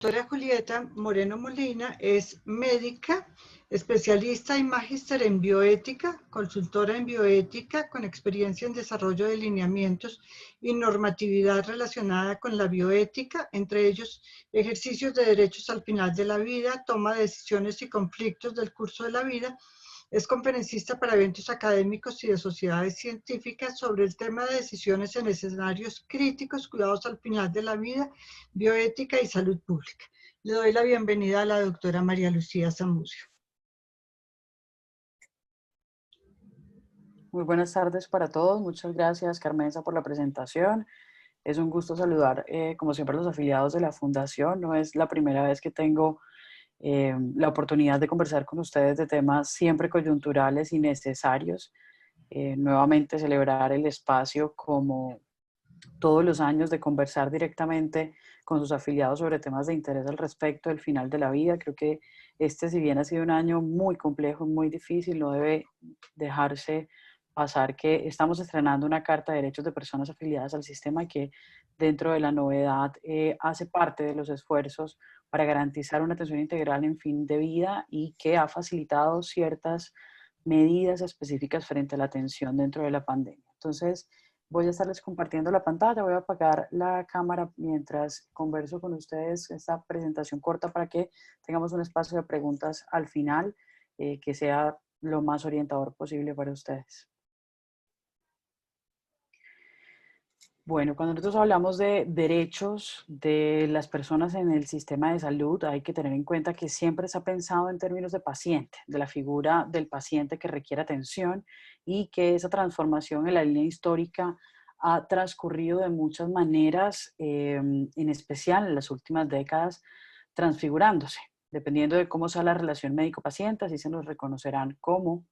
Doctora Julieta Moreno Molina es médica, especialista y magíster en bioética, consultora en bioética con experiencia en desarrollo de lineamientos y normatividad relacionada con la bioética, entre ellos ejercicios de derechos al final de la vida, toma de decisiones y conflictos del curso de la vida. Es conferencista para eventos académicos y de sociedades científicas sobre el tema de decisiones en escenarios críticos, cuidados al final de la vida, bioética y salud pública. Le doy la bienvenida a la doctora María Lucía Zamudio. Muy buenas tardes para todos. Muchas gracias, Carmenza, por la presentación. Es un gusto saludar, como siempre, a los afiliados de la Fundación. No es la primera vez que tengo la oportunidad de conversar con ustedes de temas siempre coyunturales y necesarios. Nuevamente celebrar el espacio como todos los años de conversar directamente con sus afiliados sobre temas de interés al respecto del final de la vida. Creo que este, si bien ha sido un año muy complejo, muy difícil, no debe dejarse pasar que estamos estrenando una Carta de Derechos de Personas Afiliadas al Sistema que dentro de la novedad hace parte de los esfuerzos para garantizar una atención integral en fin de vida y que ha facilitado ciertas medidas específicas frente a la atención dentro de la pandemia. Entonces, voy a estarles compartiendo la pantalla, voy a apagar la cámara mientras converso con ustedes esta presentación corta para que tengamos un espacio de preguntas al final que sea lo más orientador posible para ustedes. Bueno, cuando nosotros hablamos de derechos de las personas en el sistema de salud, hay que tener en cuenta que siempre se ha pensado en términos de paciente, de la figura del paciente que requiere atención y que esa transformación en la línea histórica ha transcurrido de muchas maneras, en especial en las últimas décadas, transfigurándose. Dependiendo de cómo sea la relación médico-paciente, así se nos reconocerán como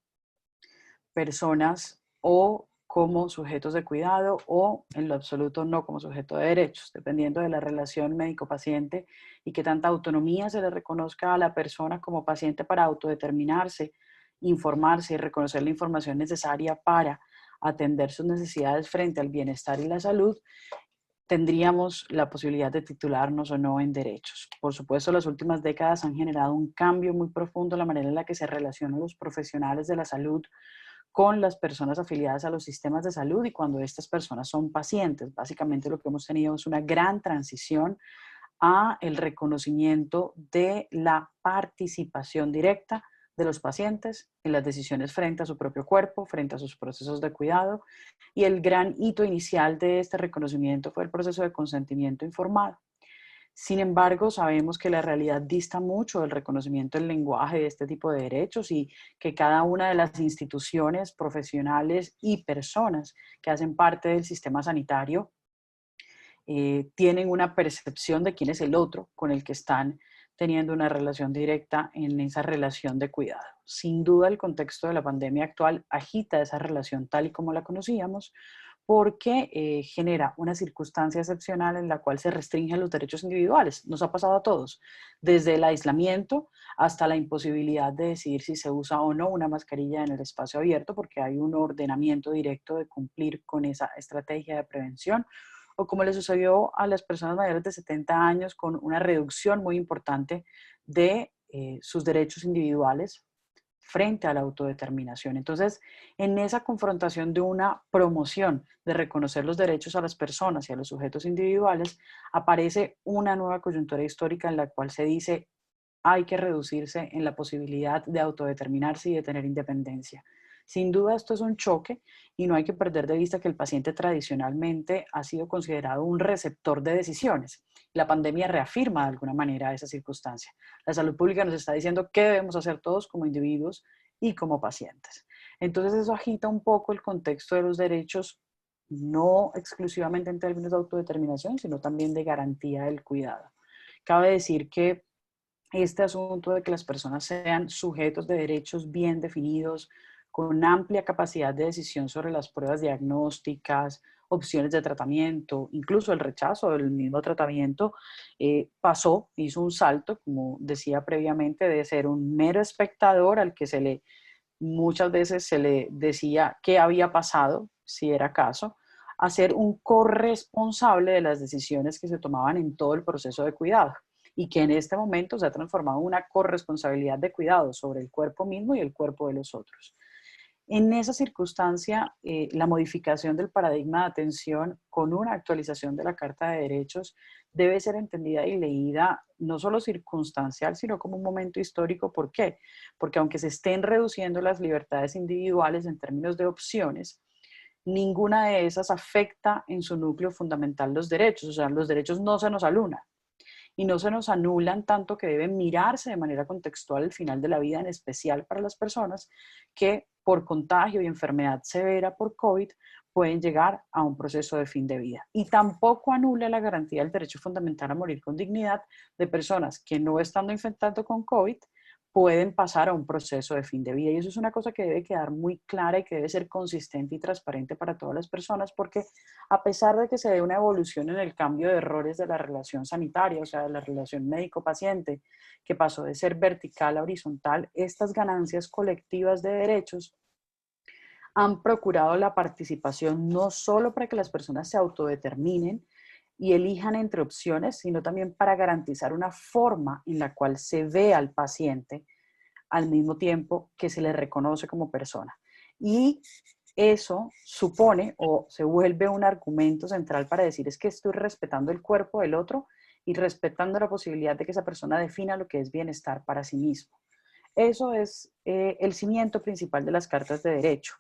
personas o como sujetos de cuidado o en lo absoluto no como sujeto de derechos, dependiendo de la relación médico-paciente y qué tanta autonomía se le reconozca a la persona como paciente para autodeterminarse, informarse y reconocer la información necesaria para atender sus necesidades frente al bienestar y la salud, tendríamos la posibilidad de titularnos o no en derechos. Por supuesto, las últimas décadas han generado un cambio muy profundo en la manera en la que se relacionan los profesionales de la salud con las personas afiliadas a los sistemas de salud y cuando estas personas son pacientes. Básicamente lo que hemos tenido es una gran transición a el reconocimiento de la participación directa de los pacientes en las decisiones frente a su propio cuerpo, frente a sus procesos de cuidado. Y el gran hito inicial de este reconocimiento fue el proceso de consentimiento informado. Sin embargo, sabemos que la realidad dista mucho del reconocimiento del lenguaje de este tipo de derechos y que cada una de las instituciones profesionales y personas que hacen parte del sistema sanitario tienen una percepción de quién es el otro con el que están teniendo una relación directa en esa relación de cuidado. Sin duda, el contexto de la pandemia actual agita esa relación tal y como la conocíamos, porque genera una circunstancia excepcional en la cual se restringen los derechos individuales. Nos ha pasado a todos, desde el aislamiento hasta la imposibilidad de decidir si se usa o no una mascarilla en el espacio abierto, porque hay un ordenamiento directo de cumplir con esa estrategia de prevención, o como le sucedió a las personas mayores de 70 años con una reducción muy importante de sus derechos individuales frente a la autodeterminación. Entonces, en esa confrontación de una promoción de reconocer los derechos a las personas y a los sujetos individuales, aparece una nueva coyuntura histórica en la cual se dice hay que reducirse en la posibilidad de autodeterminarse y de tener independencia. Sin duda esto es un choque y no hay que perder de vista que el paciente tradicionalmente ha sido considerado un receptor de decisiones. La pandemia reafirma de alguna manera esa circunstancia. La salud pública nos está diciendo qué debemos hacer todos como individuos y como pacientes. Entonces eso agita un poco el contexto de los derechos, no exclusivamente en términos de autodeterminación, sino también de garantía del cuidado. Cabe decir que este asunto de que las personas sean sujetos de derechos bien definidos, con amplia capacidad de decisión sobre las pruebas diagnósticas, opciones de tratamiento, incluso el rechazo del mismo tratamiento, hizo un salto, como decía previamente, de ser un mero espectador al que muchas veces se le decía qué había pasado, si era caso, a ser un corresponsable de las decisiones que se tomaban en todo el proceso de cuidado. y que en este momento se ha transformado en una corresponsabilidad de cuidado sobre el cuerpo mismo y el cuerpo de los otros. En esa circunstancia, la modificación del paradigma de atención con una actualización de la Carta de Derechos debe ser entendida y leída no solo circunstancial, sino como un momento histórico. ¿Por qué? Porque aunque se estén reduciendo las libertades individuales en términos de opciones, ninguna de esas afecta en su núcleo fundamental los derechos. O sea, los derechos no se nos anulan y no se nos anulan tanto que deben mirarse de manera contextual el final de la vida, en especial para las personas que por contagio y enfermedad severa por COVID pueden llegar a un proceso de fin de vida. Y tampoco anula la garantía del derecho fundamental a morir con dignidad de personas que no estando infectando con COVID pueden pasar a un proceso de fin de vida. Y eso es una cosa que debe quedar muy clara y que debe ser consistente y transparente para todas las personas, porque a pesar de que se dé una evolución en el cambio de errores de la relación sanitaria, o sea, de la relación médico-paciente, que pasó de ser vertical a horizontal, estas ganancias colectivas de derechos han procurado la participación no solo para que las personas se autodeterminen y elijan entre opciones, sino también para garantizar una forma en la cual se ve al paciente al mismo tiempo que se le reconoce como persona. Y eso supone o se vuelve un argumento central para decir es que estoy respetando el cuerpo del otro y respetando la posibilidad de que esa persona defina lo que es bienestar para sí mismo. Eso es el cimiento principal de las cartas de derecho.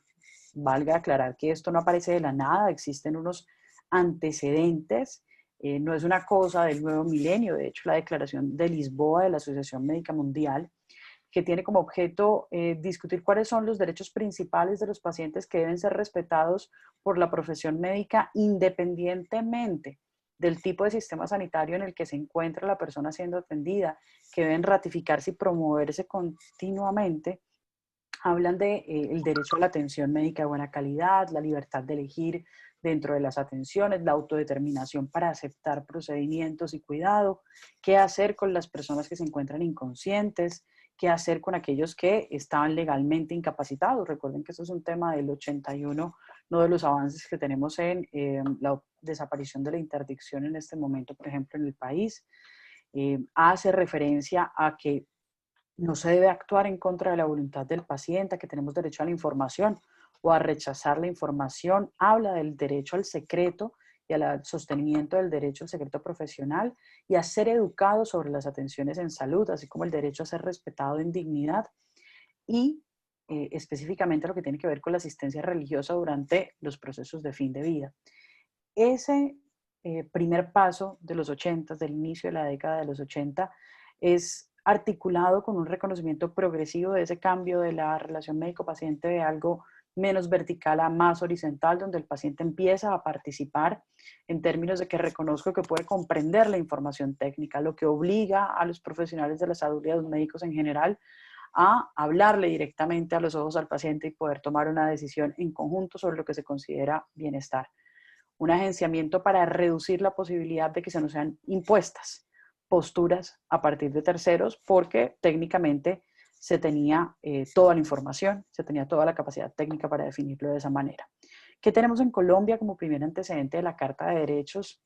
Valga aclarar que esto no aparece de la nada, existen unos antecedentes, no es una cosa del nuevo milenio. De hecho, la Declaración de Lisboa de la Asociación Médica Mundial, que tiene como objeto discutir cuáles son los derechos principales de los pacientes que deben ser respetados por la profesión médica independientemente del tipo de sistema sanitario en el que se encuentra la persona siendo atendida, que deben ratificarse y promoverse continuamente. Hablan de el derecho a la atención médica de buena calidad, la libertad de elegir dentro de las atenciones, la autodeterminación para aceptar procedimientos y cuidado, qué hacer con las personas que se encuentran inconscientes, qué hacer con aquellos que estaban legalmente incapacitados. Recuerden que esto es un tema del 81, no de los avances que tenemos en la desaparición de la interdicción en este momento, por ejemplo, en el país. Hace referencia a que no se debe actuar en contra de la voluntad del paciente, a que tenemos derecho a la información o a rechazar la información. Habla del derecho al secreto y al sostenimiento del derecho al secreto profesional y a ser educado sobre las atenciones en salud, así como el derecho a ser respetado en dignidad y específicamente lo que tiene que ver con la asistencia religiosa durante los procesos de fin de vida. Ese primer paso de los 80, del inicio de la década de los 80, es articulado con un reconocimiento progresivo de ese cambio de la relación médico-paciente de algo menos vertical a más horizontal, donde el paciente empieza a participar en términos de que reconozco que puede comprender la información técnica, lo que obliga a los profesionales de la salud y a los médicos en general a hablarle directamente a los ojos al paciente y poder tomar una decisión en conjunto sobre lo que se considera bienestar. Un agenciamiento para reducir la posibilidad de que se nos sean impuestas posturas a partir de terceros, porque técnicamente se tenía toda la información, se tenía toda la capacidad técnica para definirlo de esa manera. ¿Qué tenemos en Colombia como primer antecedente de la Carta de Derechos?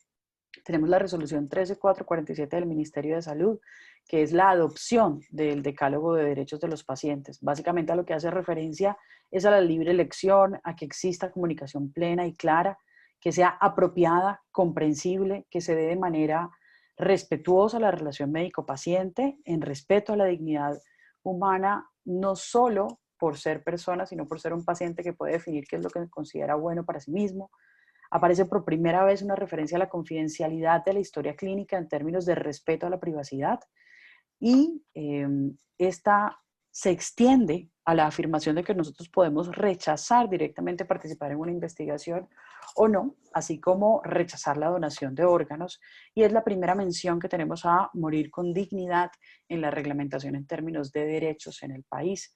Tenemos la resolución 13447 del Ministerio de Salud, que es la adopción del decálogo de derechos de los pacientes. Básicamente a lo que hace referencia es a la libre elección, a que exista comunicación plena y clara, que sea apropiada, comprensible, que se dé de manera respetuosa a la relación médico-paciente, en respeto a la dignidad humana, no solo por ser persona, sino por ser un paciente que puede definir qué es lo que considera bueno para sí mismo. Aparece por primera vez una referencia a la confidencialidad de la historia clínica en términos de respeto a la privacidad y esta se extiende a la afirmación de que nosotros podemos rechazar directamente participar en una investigación o no, así como rechazar la donación de órganos, y es la primera mención que tenemos a morir con dignidad en la reglamentación en términos de derechos en el país.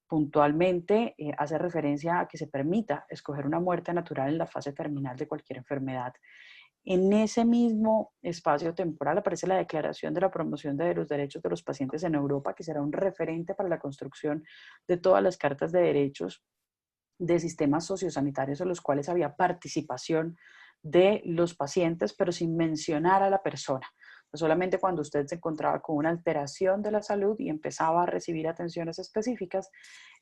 Puntualmente hace referencia a que se permita escoger una muerte natural en la fase terminal de cualquier enfermedad. En ese mismo espacio temporal aparece la Declaración de la Promoción de los Derechos de los Pacientes en Europa, que será un referente para la construcción de todas las cartas de derechos de sistemas sociosanitarios en los cuales había participación de los pacientes, pero sin mencionar a la persona. Solamente cuando usted se encontraba con una alteración de la salud y empezaba a recibir atenciones específicas,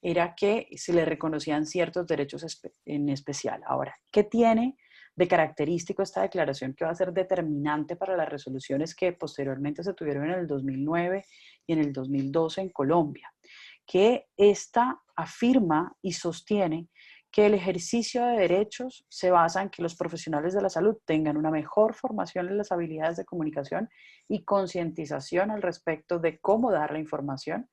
era que se le reconocían ciertos derechos en especial. Ahora, ¿qué tiene de característico esta declaración que va a ser determinante para las resoluciones que posteriormente se tuvieron en el 2009 y en el 2012 en Colombia? Que esta afirma y sostiene que el ejercicio de derechos se basa en que los profesionales de la salud tengan una mejor formación en las habilidades de comunicación y concientización al respecto de cómo dar la información,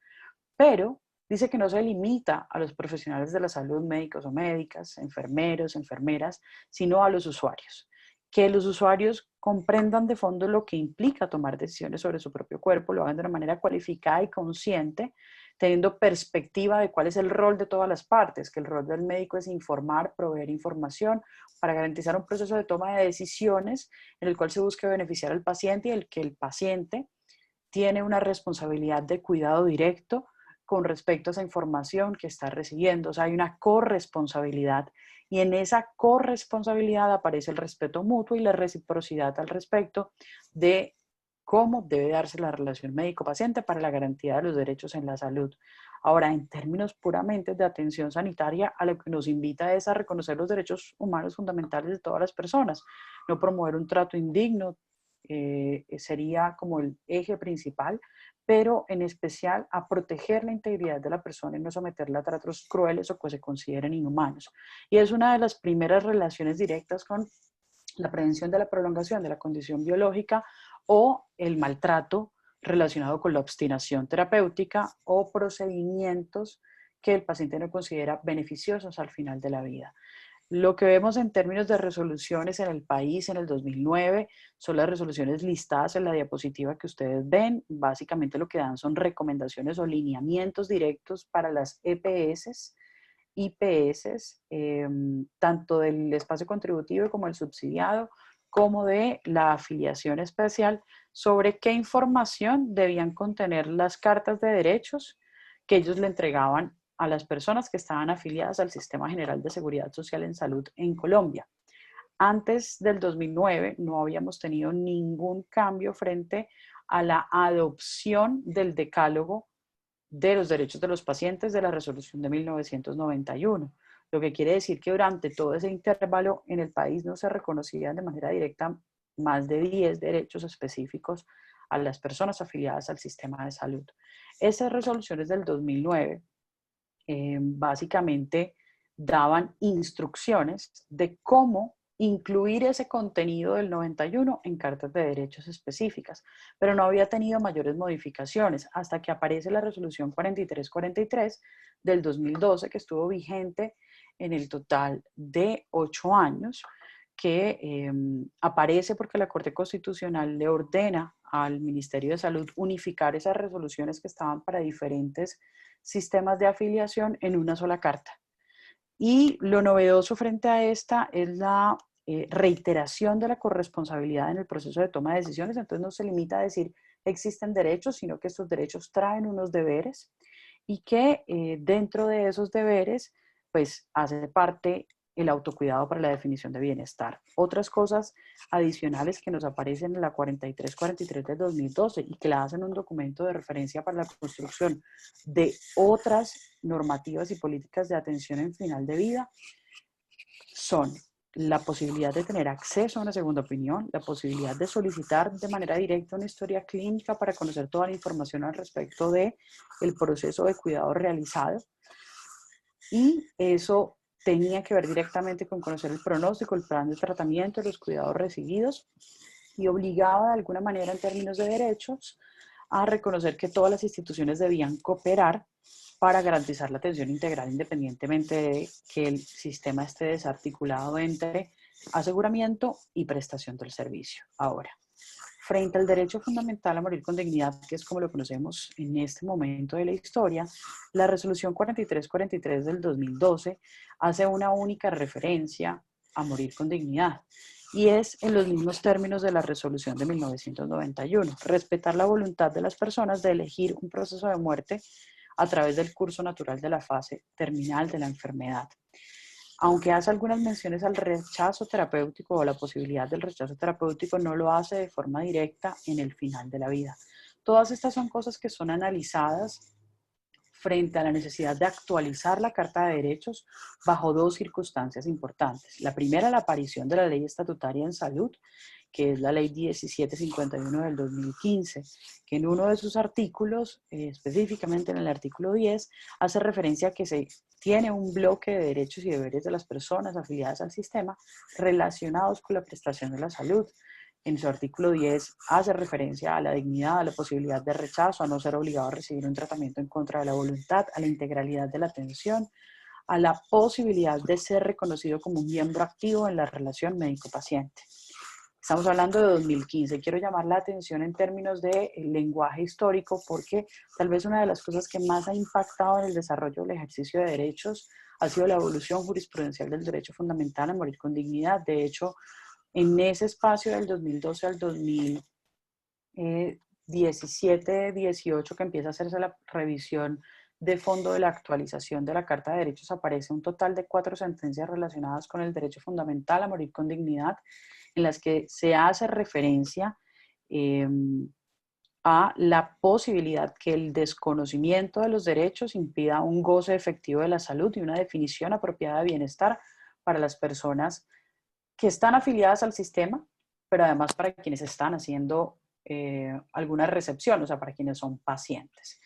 pero dice que no se limita a los profesionales de la salud, médicos o médicas, enfermeros, enfermeras, sino a los usuarios. Que los usuarios comprendan de fondo lo que implica tomar decisiones sobre su propio cuerpo, lo hagan de una manera cualificada y consciente, teniendo perspectiva de cuál es el rol de todas las partes, que el rol del médico es informar, proveer información para garantizar un proceso de toma de decisiones en el cual se busque beneficiar al paciente y el que el paciente tiene una responsabilidad de cuidado directo con respecto a esa información que está recibiendo. O sea, hay una corresponsabilidad y en esa corresponsabilidad aparece el respeto mutuo y la reciprocidad al respecto de cómo debe darse la relación médico-paciente para la garantía de los derechos en la salud. Ahora, en términos puramente de atención sanitaria, a lo que nos invita es a reconocer los derechos humanos fundamentales de todas las personas, no promover un trato indigno, sería como el eje principal, pero en especial a proteger la integridad de la persona y no someterla a tratos crueles o que se consideren inhumanos. Y es una de las primeras relaciones directas con la prevención de la prolongación de la condición biológica o el maltrato relacionado con la obstinación terapéutica o procedimientos que el paciente no considera beneficiosos al final de la vida. Lo que vemos en términos de resoluciones en el país en el 2009 son las resoluciones listadas en la diapositiva que ustedes ven. Básicamente lo que dan son recomendaciones o lineamientos directos para las EPS, IPS, tanto del espacio contributivo como el subsidiado, como de la afiliación especial, sobre qué información debían contener las cartas de derechos que ellos le entregaban a las personas que estaban afiliadas al Sistema General de Seguridad Social en Salud en Colombia. Antes del 2009 no habíamos tenido ningún cambio frente a la adopción del decálogo de los derechos de los pacientes de la resolución de 1991, lo que quiere decir que durante todo ese intervalo en el país no se reconocían de manera directa más de 10 derechos específicos a las personas afiliadas al sistema de salud. Esas resoluciones del 2009 básicamente daban instrucciones de cómo incluir ese contenido del 91 en cartas de derechos específicas, pero no había tenido mayores modificaciones hasta que aparece la resolución 4343 del 2012, que estuvo vigente en el total de 8 años, que aparece porque la Corte Constitucional le ordena al Ministerio de Salud unificar esas resoluciones que estaban para diferentes sistemas de afiliación en una sola carta. Y lo novedoso frente a esta es la reiteración de la corresponsabilidad en el proceso de toma de decisiones. Entonces no se limita a decir existen derechos, sino que estos derechos traen unos deberes y que dentro de esos deberes pues hace parte el autocuidado para la definición de bienestar. Otras cosas adicionales que nos aparecen en la 4343 del 2012 y que la hacen un documento de referencia para la construcción de otras normativas y políticas de atención en final de vida son la posibilidad de tener acceso a una segunda opinión, la posibilidad de solicitar de manera directa una historia clínica para conocer toda la información al respecto del proceso de cuidado realizado, y eso tenía que ver directamente con conocer el pronóstico, el plan de tratamiento, los cuidados recibidos, y obligaba de alguna manera en términos de derechos a reconocer que todas las instituciones debían cooperar para garantizar la atención integral independientemente de que el sistema esté desarticulado entre aseguramiento y prestación del servicio. Ahora, frente al derecho fundamental a morir con dignidad, que es como lo conocemos en este momento de la historia, la resolución 4343 del 2012 hace una única referencia a morir con dignidad y es en los mismos términos de la resolución de 1991, respetar la voluntad de las personas de elegir un proceso de muerte a través del curso natural de la fase terminal de la enfermedad. Aunque hace algunas menciones al rechazo terapéutico o la posibilidad del rechazo terapéutico, no lo hace de forma directa en el final de la vida. Todas estas son cosas que son analizadas frente a la necesidad de actualizar la Carta de Derechos bajo dos circunstancias importantes. La primera, la aparición de la Ley Estatutaria en Salud, que es la Ley 1751 del 2015, que en uno de sus artículos, específicamente en el artículo 10, hace referencia a que se tiene un bloque de derechos y deberes de las personas afiliadas al sistema relacionados con la prestación de la salud. En su artículo 10 hace referencia a la dignidad, a la posibilidad de rechazo, a no ser obligado a recibir un tratamiento en contra de la voluntad, a la integralidad de la atención, a la posibilidad de ser reconocido como un miembro activo en la relación médico-paciente. Estamos hablando de 2015. Quiero llamar la atención en términos de lenguaje histórico porque tal vez una de las cosas que más ha impactado en el desarrollo del ejercicio de derechos ha sido la evolución jurisprudencial del derecho fundamental a morir con dignidad. De hecho, en ese espacio del 2012 al 2017-18 que empieza a hacerse la revisión de fondo de la actualización de la Carta de Derechos, aparece un total de 4 sentencias relacionadas con el derecho fundamental a morir con dignidad, en las que se hace referencia a la posibilidad que el desconocimiento de los derechos impida un goce efectivo de la salud y una definición apropiada de bienestar para las personas que están afiliadas al sistema, pero además para quienes están haciendo alguna recepción, o sea, para quienes son pacientes.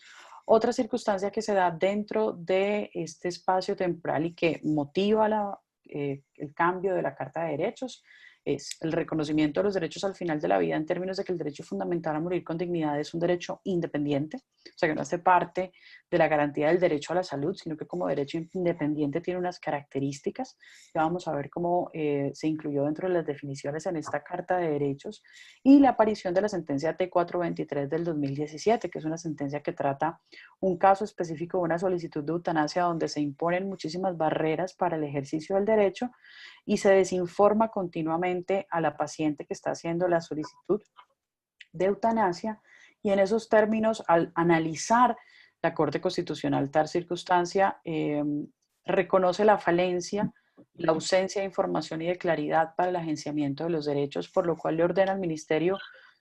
Otra circunstancia que se da dentro de este espacio temporal y que motiva el cambio de la Carta de Derechos es el reconocimiento de los derechos al final de la vida en términos de que el derecho fundamental a morir con dignidad es un derecho independiente, o sea que no hace parte de la garantía del derecho a la salud, sino que como derecho independiente tiene unas características que vamos a ver cómo se incluyó dentro de las definiciones en esta Carta de Derechos, y la aparición de la sentencia T423 del 2017, que es una sentencia que trata un caso específico de una solicitud de eutanasia donde se imponen muchísimas barreras para el ejercicio del derecho y se desinforma continuamente a la paciente que está haciendo la solicitud de eutanasia, y en esos términos, al analizar la Corte Constitucional tal circunstancia, reconoce la falencia, la ausencia de información y de claridad para el agenciamiento de los derechos, por lo cual le ordena al Ministerio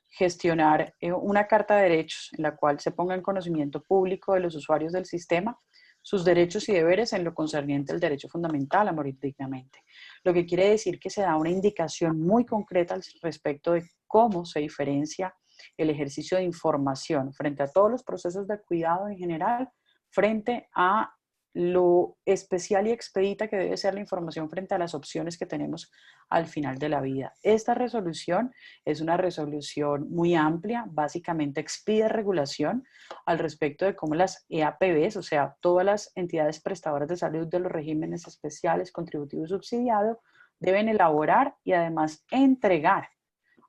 gestionar una Carta de Derechos en la cual se ponga en conocimiento público de los usuarios del sistema sus derechos y deberes en lo concerniente al derecho fundamental a morir dignamente. Lo que quiere decir que se da una indicación muy concreta al respecto de cómo se diferencia el ejercicio de información frente a todos los procesos de cuidado en general, frente a lo especial y expedita que debe ser la información frente a las opciones que tenemos al final de la vida. Esta resolución es una resolución muy amplia, básicamente expide regulación al respecto de cómo las EAPBs, o sea, todas las entidades prestadoras de salud de los regímenes especiales, contributivo y subsidiado, deben elaborar y además entregar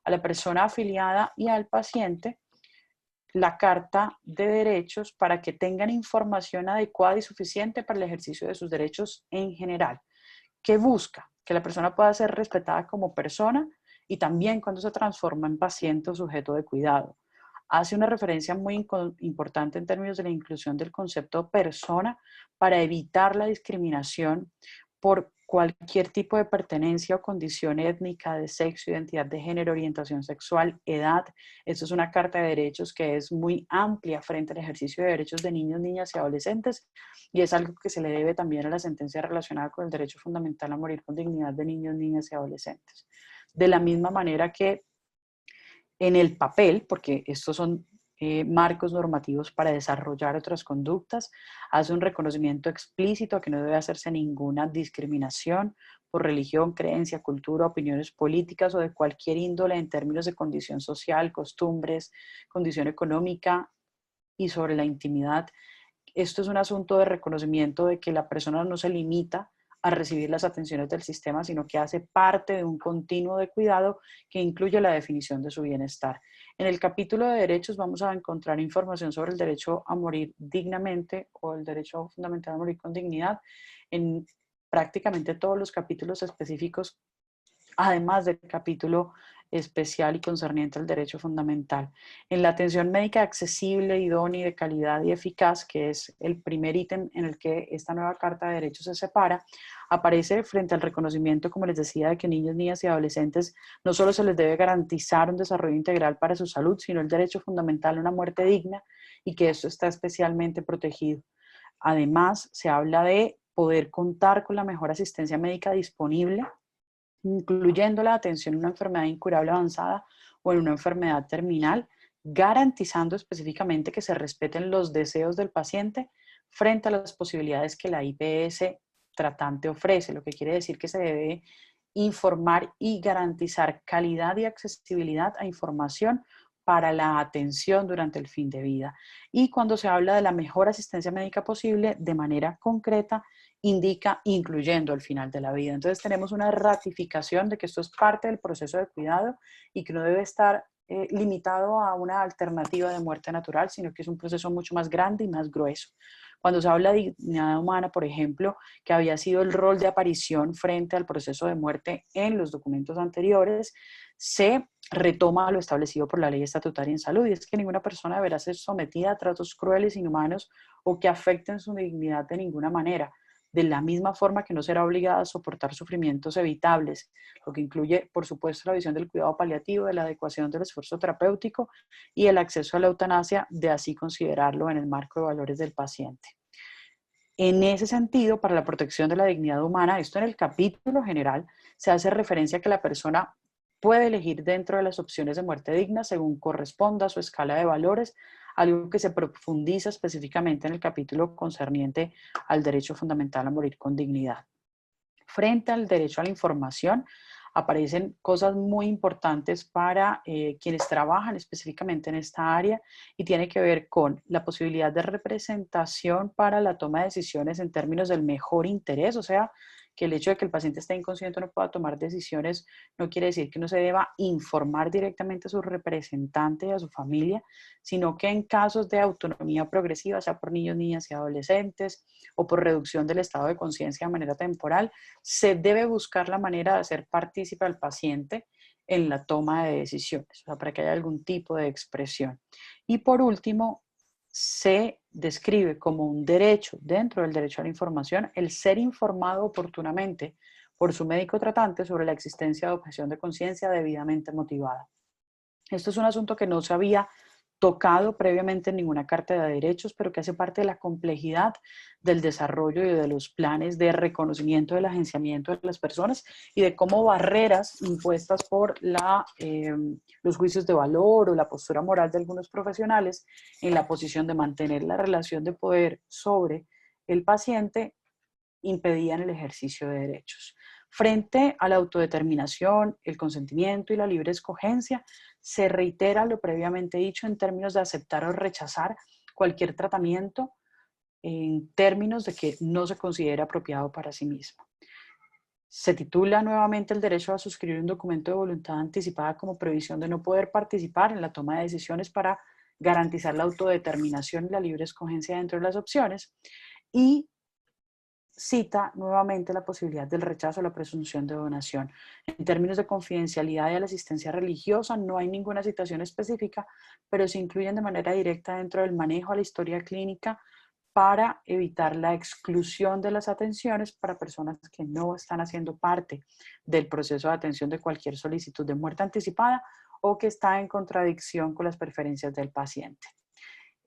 a la persona afiliada y al paciente la Carta de Derechos para que tengan información adecuada y suficiente para el ejercicio de sus derechos en general. ¿Qué busca? Que la persona pueda ser respetada como persona y también cuando se transforma en paciente o sujeto de cuidado. Hace una referencia muy importante en términos de la inclusión del concepto persona para evitar la discriminación por cualquier tipo de pertenencia o condición étnica, de sexo, identidad de género, orientación sexual, edad. Esto es una Carta de Derechos que es muy amplia frente al ejercicio de derechos de niños, niñas y adolescentes, y es algo que se le debe también a la sentencia relacionada con el derecho fundamental a morir con dignidad de niños, niñas y adolescentes. De la misma manera que en el papel, porque estos son marcos normativos para desarrollar otras conductas, hace un reconocimiento explícito a que no debe hacerse ninguna discriminación por religión, creencia, cultura, opiniones políticas o de cualquier índole en términos de condición social, costumbres, condición económica y sobre la intimidad. Esto es un asunto de reconocimiento de que la persona no se limita a recibir las atenciones del sistema, sino que hace parte de un continuo de cuidado que incluye la definición de su bienestar. En el capítulo de derechos vamos a encontrar información sobre el derecho a morir dignamente o el derecho fundamental a morir con dignidad en prácticamente todos los capítulos específicos, además del capítulo especial y concerniente al derecho fundamental. En la atención médica accesible, idónea y de calidad y eficaz, que es el primer ítem en el que esta nueva Carta de Derechos se separa, aparece frente al reconocimiento, como les decía, de que niños, niñas y adolescentes no solo se les debe garantizar un desarrollo integral para su salud, sino el derecho fundamental a una muerte digna y que esto está especialmente protegido. Además, se habla de poder contar con la mejor asistencia médica disponible, incluyendo la atención en una enfermedad incurable avanzada o en una enfermedad terminal, garantizando específicamente que se respeten los deseos del paciente frente a las posibilidades que la IPS tratante ofrece, lo que quiere decir que se debe informar y garantizar calidad y accesibilidad a información para la atención durante el fin de vida. Y cuando se habla de la mejor asistencia médica posible, de manera concreta, indica incluyendo el final de la vida. Entonces tenemos una ratificación de que esto es parte del proceso de cuidado y que no debe estar limitado a una alternativa de muerte natural, sino que es un proceso mucho más grande y más grueso. Cuando se habla de dignidad humana, por ejemplo, que había sido el rol de aparición frente al proceso de muerte en los documentos anteriores, se retoma lo establecido por la ley estatutaria en salud, y es que ninguna persona deberá ser sometida a tratos crueles, inhumanos o que afecten su dignidad de ninguna manera, de la misma forma que no será obligada a soportar sufrimientos evitables, lo que incluye, por supuesto, la visión del cuidado paliativo, de la adecuación del esfuerzo terapéutico y el acceso a la eutanasia, de así considerarlo en el marco de valores del paciente. En ese sentido, para la protección de la dignidad humana, esto en el capítulo general se hace referencia a que la persona puede elegir dentro de las opciones de muerte digna según corresponda a su escala de valores, algo que se profundiza específicamente en el capítulo concerniente al derecho fundamental a morir con dignidad. Frente al derecho a la información, aparecen cosas muy importantes para quienes trabajan específicamente en esta área y tiene que ver con la posibilidad de representación para la toma de decisiones en términos del mejor interés, o sea, que el hecho de que el paciente esté inconsciente no pueda tomar decisiones no quiere decir que no se deba informar directamente a su representante y a su familia, sino que en casos de autonomía progresiva, sea por niños, niñas y adolescentes o por reducción del estado de conciencia de manera temporal, se debe buscar la manera de hacer partícipe al paciente en la toma de decisiones, o sea, para que haya algún tipo de expresión. Y por último, se describe como un derecho, dentro del derecho a la información, el ser informado oportunamente por su médico tratante sobre la existencia de objeción de conciencia debidamente motivada. Esto es un asunto que no se había tocado previamente en ninguna carta de derechos, pero que hace parte de la complejidad del desarrollo y de los planes de reconocimiento del agenciamiento de las personas y de cómo barreras impuestas por los juicios de valor o la postura moral de algunos profesionales en la posición de mantener la relación de poder sobre el paciente impedían el ejercicio de derechos. Frente a la autodeterminación, el consentimiento y la libre escogencia, se reitera lo previamente dicho en términos de aceptar o rechazar cualquier tratamiento en términos de que no se considera apropiado para sí mismo. Se titula nuevamente el derecho a suscribir un documento de voluntad anticipada como previsión de no poder participar en la toma de decisiones para garantizar la autodeterminación y la libre escogencia dentro de las opciones, y cita nuevamente la posibilidad del rechazo a la presunción de donación. En términos de confidencialidad y a la asistencia religiosa, no hay ninguna citación específica, pero se incluyen de manera directa dentro del manejo a la historia clínica para evitar la exclusión de las atenciones para personas que no están haciendo parte del proceso de atención de cualquier solicitud de muerte anticipada o que está en contradicción con las preferencias del paciente.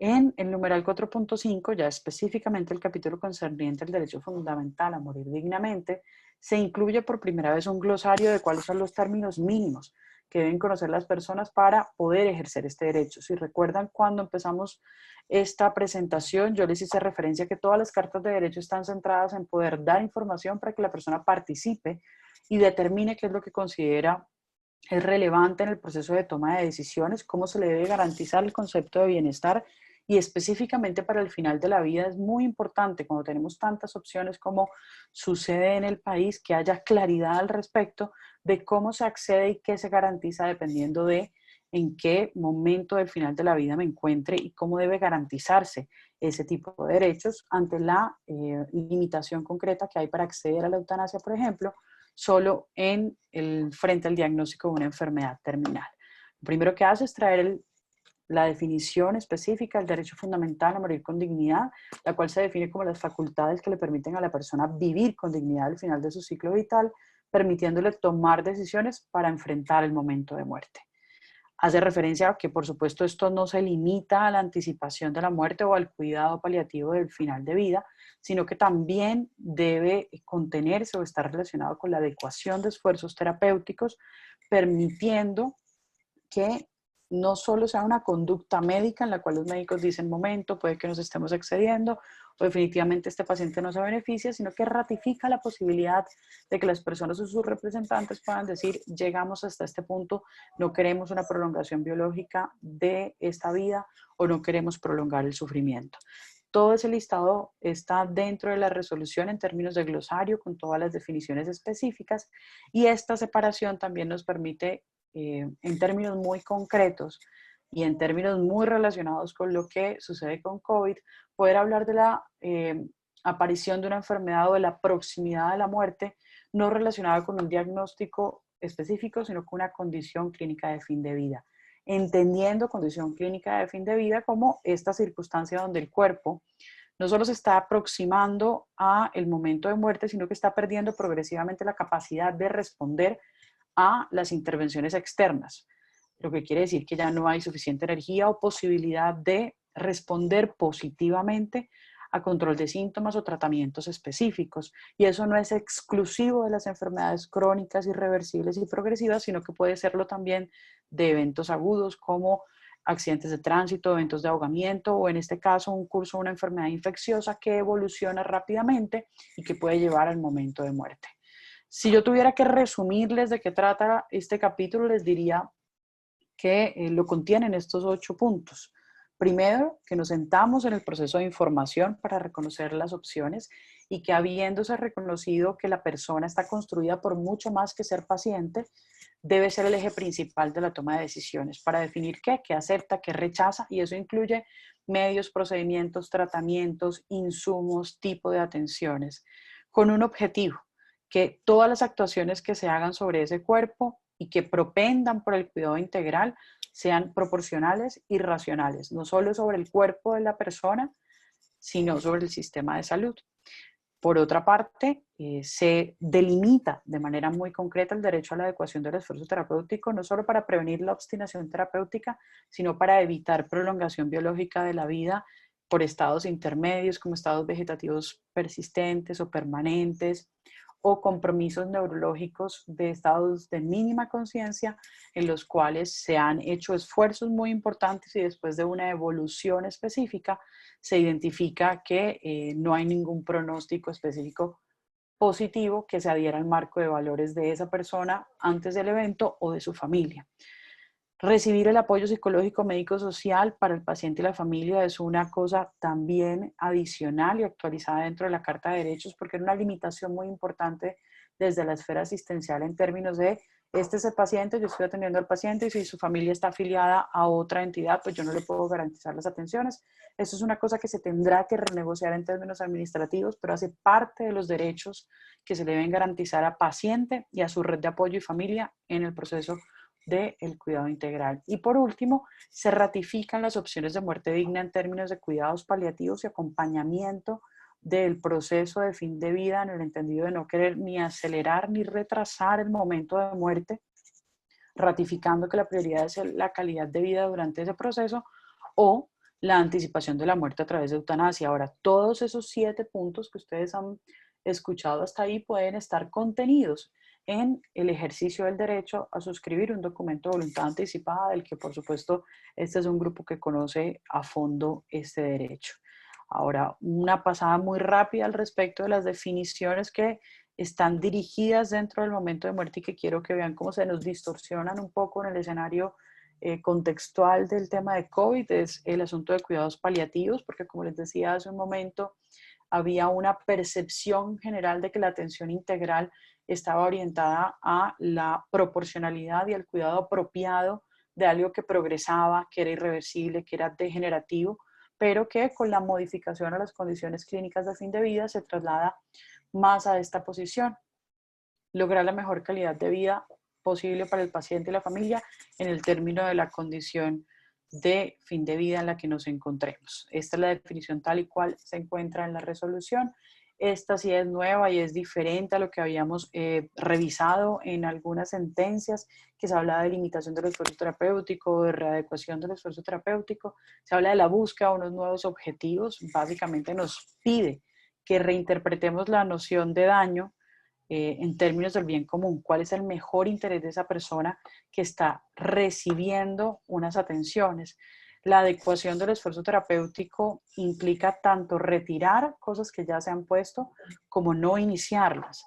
En el numeral 4.5, ya específicamente el capítulo concerniente al derecho fundamental a morir dignamente, se incluye por primera vez un glosario de cuáles son los términos mínimos que deben conocer las personas para poder ejercer este derecho. Si recuerdan, cuando empezamos esta presentación, yo les hice referencia a que todas las cartas de derecho están centradas en poder dar información para que la persona participe y determine qué es lo que considera es relevante en el proceso de toma de decisiones, cómo se le debe garantizar el concepto de bienestar, y específicamente para el final de la vida es muy importante, cuando tenemos tantas opciones como sucede en el país, que haya claridad al respecto de cómo se accede y qué se garantiza dependiendo de en qué momento del final de la vida me encuentre y cómo debe garantizarse ese tipo de derechos ante la limitación concreta que hay para acceder a la eutanasia, por ejemplo, solo frente al diagnóstico de una enfermedad terminal. Lo primero que hace es traer la definición específica del derecho fundamental a morir con dignidad, la cual se define como las facultades que le permiten a la persona vivir con dignidad al final de su ciclo vital, permitiéndole tomar decisiones para enfrentar el momento de muerte. Hace referencia a que, por supuesto, esto no se limita a la anticipación de la muerte o al cuidado paliativo del final de vida, sino que también debe contenerse o estar relacionado con la adecuación de esfuerzos terapéuticos, permitiendo que no solo sea una conducta médica en la cual los médicos dicen, momento, puede que nos estemos excediendo, o definitivamente este paciente no se beneficia, sino que ratifica la posibilidad de que las personas o sus representantes puedan decir, llegamos hasta este punto, no queremos una prolongación biológica de esta vida o no queremos prolongar el sufrimiento. Todo ese listado está dentro de la resolución en términos de glosario con todas las definiciones específicas, y esta separación también nos permite en términos muy concretos y en términos muy relacionados con lo que sucede con COVID, poder hablar de la aparición de una enfermedad o de la proximidad de la muerte, no relacionada con un diagnóstico específico, sino con una condición clínica de fin de vida. Entendiendo condición clínica de fin de vida como esta circunstancia donde el cuerpo no solo se está aproximando a el momento de muerte, sino que está perdiendo progresivamente la capacidad de responder a las intervenciones externas, lo que quiere decir que ya no hay suficiente energía o posibilidad de responder positivamente a control de síntomas o tratamientos específicos. Y eso no es exclusivo de las enfermedades crónicas, irreversibles y progresivas, sino que puede serlo también de eventos agudos como accidentes de tránsito, eventos de ahogamiento o en este caso un curso de una enfermedad infecciosa que evoluciona rápidamente y que puede llevar al momento de muerte. Si yo tuviera que resumirles de qué trata este capítulo, les diría que lo contienen estos 8 puntos. Primero, que nos sentamos en el proceso de información para reconocer las opciones y que habiéndose reconocido que la persona está construida por mucho más que ser paciente, debe ser el eje principal de la toma de decisiones para definir qué acepta, qué rechaza, y eso incluye medios, procedimientos, tratamientos, insumos, tipo de atenciones, con un objetivo: que todas las actuaciones que se hagan sobre ese cuerpo y que propendan por el cuidado integral sean proporcionales y racionales, no solo sobre el cuerpo de la persona, sino sobre el sistema de salud. Por otra parte, se delimita de manera muy concreta el derecho a la adecuación del esfuerzo terapéutico, no solo para prevenir la obstinación terapéutica, sino para evitar prolongación biológica de la vida por estados intermedios como estados vegetativos persistentes o permanentes, o compromisos neurológicos de estados de mínima conciencia en los cuales se han hecho esfuerzos muy importantes y después de una evolución específica se identifica que no hay ningún pronóstico específico positivo que se adhiera al marco de valores de esa persona antes del evento o de su familia. Recibir el apoyo psicológico, médico, social para el paciente y la familia es una cosa también adicional y actualizada dentro de la Carta de Derechos, porque era una limitación muy importante desde la esfera asistencial en términos de, este es el paciente, yo estoy atendiendo al paciente y si su familia está afiliada a otra entidad, pues yo no le puedo garantizar las atenciones. Eso es una cosa que se tendrá que renegociar en términos administrativos, pero hace parte de los derechos que se le deben garantizar a paciente y a su red de apoyo y familia en el proceso del cuidado integral. Y por último, se ratifican las opciones de muerte digna en términos de cuidados paliativos y acompañamiento del proceso de fin de vida, en el entendido de no querer ni acelerar ni retrasar el momento de muerte, ratificando que la prioridad es la calidad de vida durante ese proceso, o la anticipación de la muerte a través de eutanasia. Ahora, todos esos 7 puntos que ustedes han escuchado hasta ahí pueden estar contenidos en el ejercicio del derecho a suscribir un documento de voluntad anticipada, del que por supuesto este es un grupo que conoce a fondo este derecho. Ahora, una pasada muy rápida al respecto de las definiciones que están dirigidas dentro del momento de muerte y que quiero que vean cómo se nos distorsionan un poco en el escenario contextual del tema de COVID, es el asunto de cuidados paliativos, porque como les decía hace un momento, había una percepción general de que la atención integral estaba orientada a la proporcionalidad y al cuidado apropiado de algo que progresaba, que era irreversible, que era degenerativo, pero que con la modificación a las condiciones clínicas de fin de vida se traslada más a esta posición. lograr la mejor calidad de vida posible para el paciente y la familia en el término de la condición de fin de vida en la que nos encontremos. Esta es la definición tal y cual se encuentra en la resolución. Esta sí es nueva y es diferente a lo que habíamos revisado en algunas sentencias, que se habla de limitación del esfuerzo terapéutico, de readecuación del esfuerzo terapéutico, se habla de la búsqueda de unos nuevos objetivos. Básicamente nos pide que reinterpretemos la noción de daño en términos del bien común. ¿Cuál es el mejor interés de esa persona que está recibiendo unas atenciones? La adecuación del esfuerzo terapéutico implica tanto retirar cosas que ya se han puesto como no iniciarlas.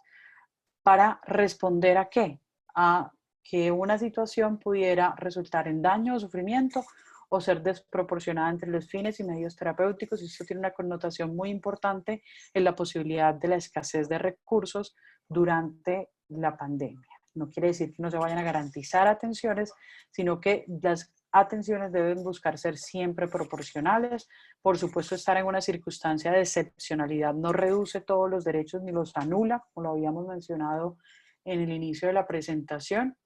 ¿Para responder a qué? A que una situación pudiera resultar en daño o sufrimiento o ser desproporcionada entre los fines y medios terapéuticos. Y esto tiene una connotación muy importante en la posibilidad de la escasez de recursos durante la pandemia. No quiere decir que no se vayan a garantizar atenciones, sino que las atenciones deben buscar ser siempre proporcionales. Por supuesto, estar en una circunstancia de excepcionalidad no reduce todos los derechos ni los anula, como lo habíamos mencionado en el inicio de la presentación.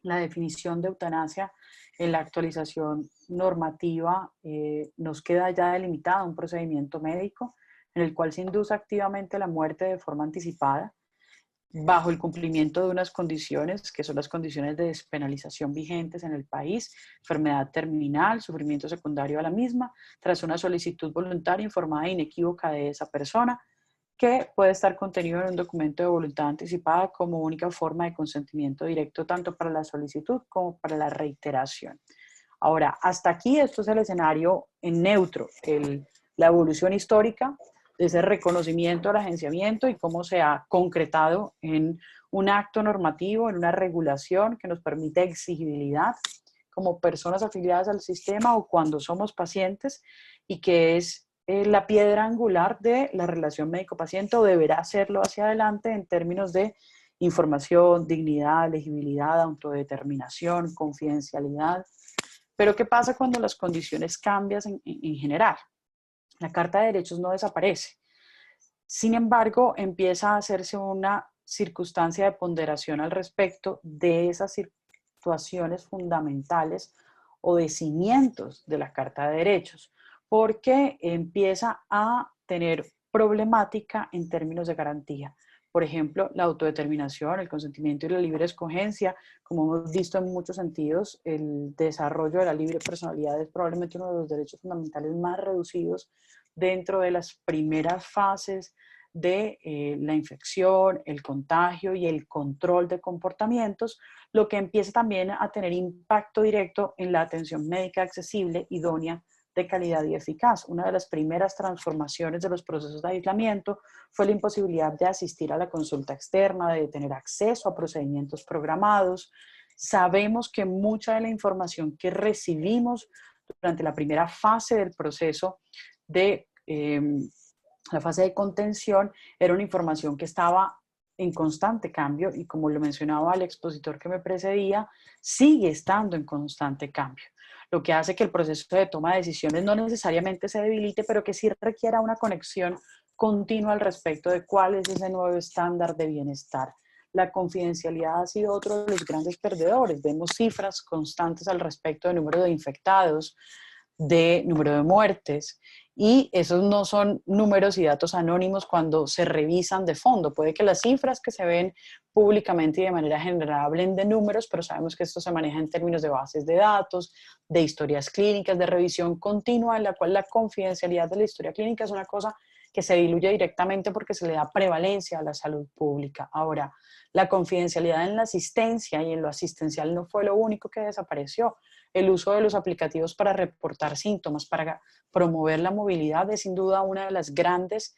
La definición de eutanasia en la actualización normativa nos queda ya delimitada un procedimiento médico en el cual se induce activamente la muerte de forma anticipada bajo el cumplimiento de unas condiciones que son las condiciones de despenalización vigentes en el país: enfermedad terminal, sufrimiento secundario a la misma, tras una solicitud voluntaria, informada e inequívoca de esa persona, que puede estar contenido en un documento de voluntad anticipada como única forma de consentimiento directo tanto para la solicitud como para la reiteración. Ahora, hasta aquí esto es el escenario en neutro, la evolución histórica de ese reconocimiento al agenciamiento y cómo se ha concretado en un acto normativo, en una regulación que nos permite exigibilidad como personas afiliadas al sistema o cuando somos pacientes, y que es la piedra angular de la relación médico-paciente, o deberá serlo hacia adelante en términos de información, dignidad, legibilidad, autodeterminación, confidencialidad. Pero ¿qué pasa cuando las condiciones cambian en general? La Carta de Derechos no desaparece. Sin embargo, empieza a hacerse una circunstancia de ponderación al respecto de esas situaciones fundamentales o de cimientos de la Carta de Derechos, porque empieza a tener problemática en términos de garantía. Por ejemplo, la autodeterminación, el consentimiento y la libre escogencia. Como hemos visto en muchos sentidos, el desarrollo de la libre personalidad es probablemente uno de los derechos fundamentales más reducidos dentro de las primeras fases de la infección, el contagio y el control de comportamientos, lo que empieza también a tener impacto directo en la atención médica accesible, idónea, de calidad y eficaz. Una de las primeras transformaciones de los procesos de aislamiento fue la imposibilidad de asistir a la consulta externa, de tener acceso a procedimientos programados. Sabemos que mucha de la información que recibimos durante la primera fase del proceso de la fase de contención era una información que estaba en constante cambio y, como lo mencionaba el expositor que me precedía, sigue estando en constante cambio, lo que hace que el proceso de toma de decisiones no necesariamente se debilite, pero que sí requiera una conexión continua al respecto de cuál es ese nuevo estándar de bienestar. La confidencialidad ha sido otro de los grandes perdedores. Vemos cifras constantes al respecto de número de infectados, de número de muertes, y esos no son números y datos anónimos cuando se revisan de fondo. Puede que las cifras que se ven públicamente y de manera general hablen de números, pero sabemos que esto se maneja en términos de bases de datos, de historias clínicas, de revisión continua, en la cual la confidencialidad de la historia clínica es una cosa que se diluye directamente porque se le da prevalencia a la salud pública. Ahora, la confidencialidad en la asistencia y en lo asistencial no fue lo único que desapareció. El uso de los aplicativos para reportar síntomas, para promover la movilidad, es sin duda una de las grandes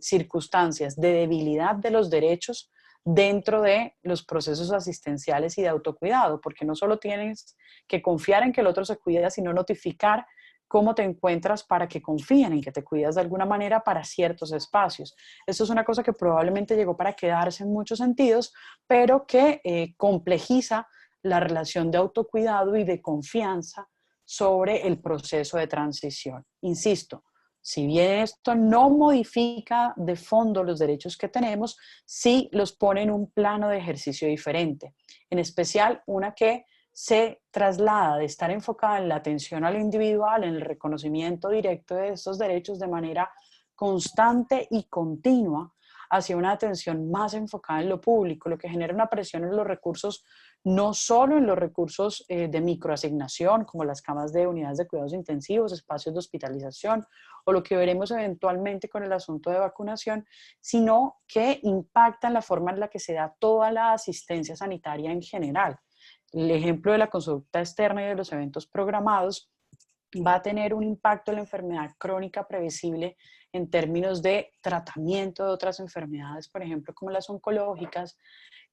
circunstancias de debilidad de los derechos dentro de los procesos asistenciales y de autocuidado, porque no solo tienes que confiar en que el otro se cuida, sino notificar cómo te encuentras para que confíen en que te cuidas de alguna manera para ciertos espacios. Esto es una cosa que probablemente llegó para quedarse en muchos sentidos, pero que complejiza la relación de autocuidado y de confianza sobre el proceso de transición. Insisto, Si bien esto no modifica de fondo los derechos que tenemos, sí los pone en un plano de ejercicio diferente, en especial una que se traslada de estar enfocada en la atención al individual, en el reconocimiento directo de estos derechos de manera constante y continua, hacia una atención más enfocada en lo público, lo que genera una presión en los recursos, no solo en los recursos de microasignación, como las camas de unidades de cuidados intensivos, espacios de hospitalización, o lo que veremos eventualmente con el asunto de vacunación, sino que impactan la forma en la que se da toda la asistencia sanitaria en general. El ejemplo de la consulta externa y de los eventos programados va a tener un impacto en la enfermedad crónica previsible en términos de tratamiento de otras enfermedades, por ejemplo, como las oncológicas,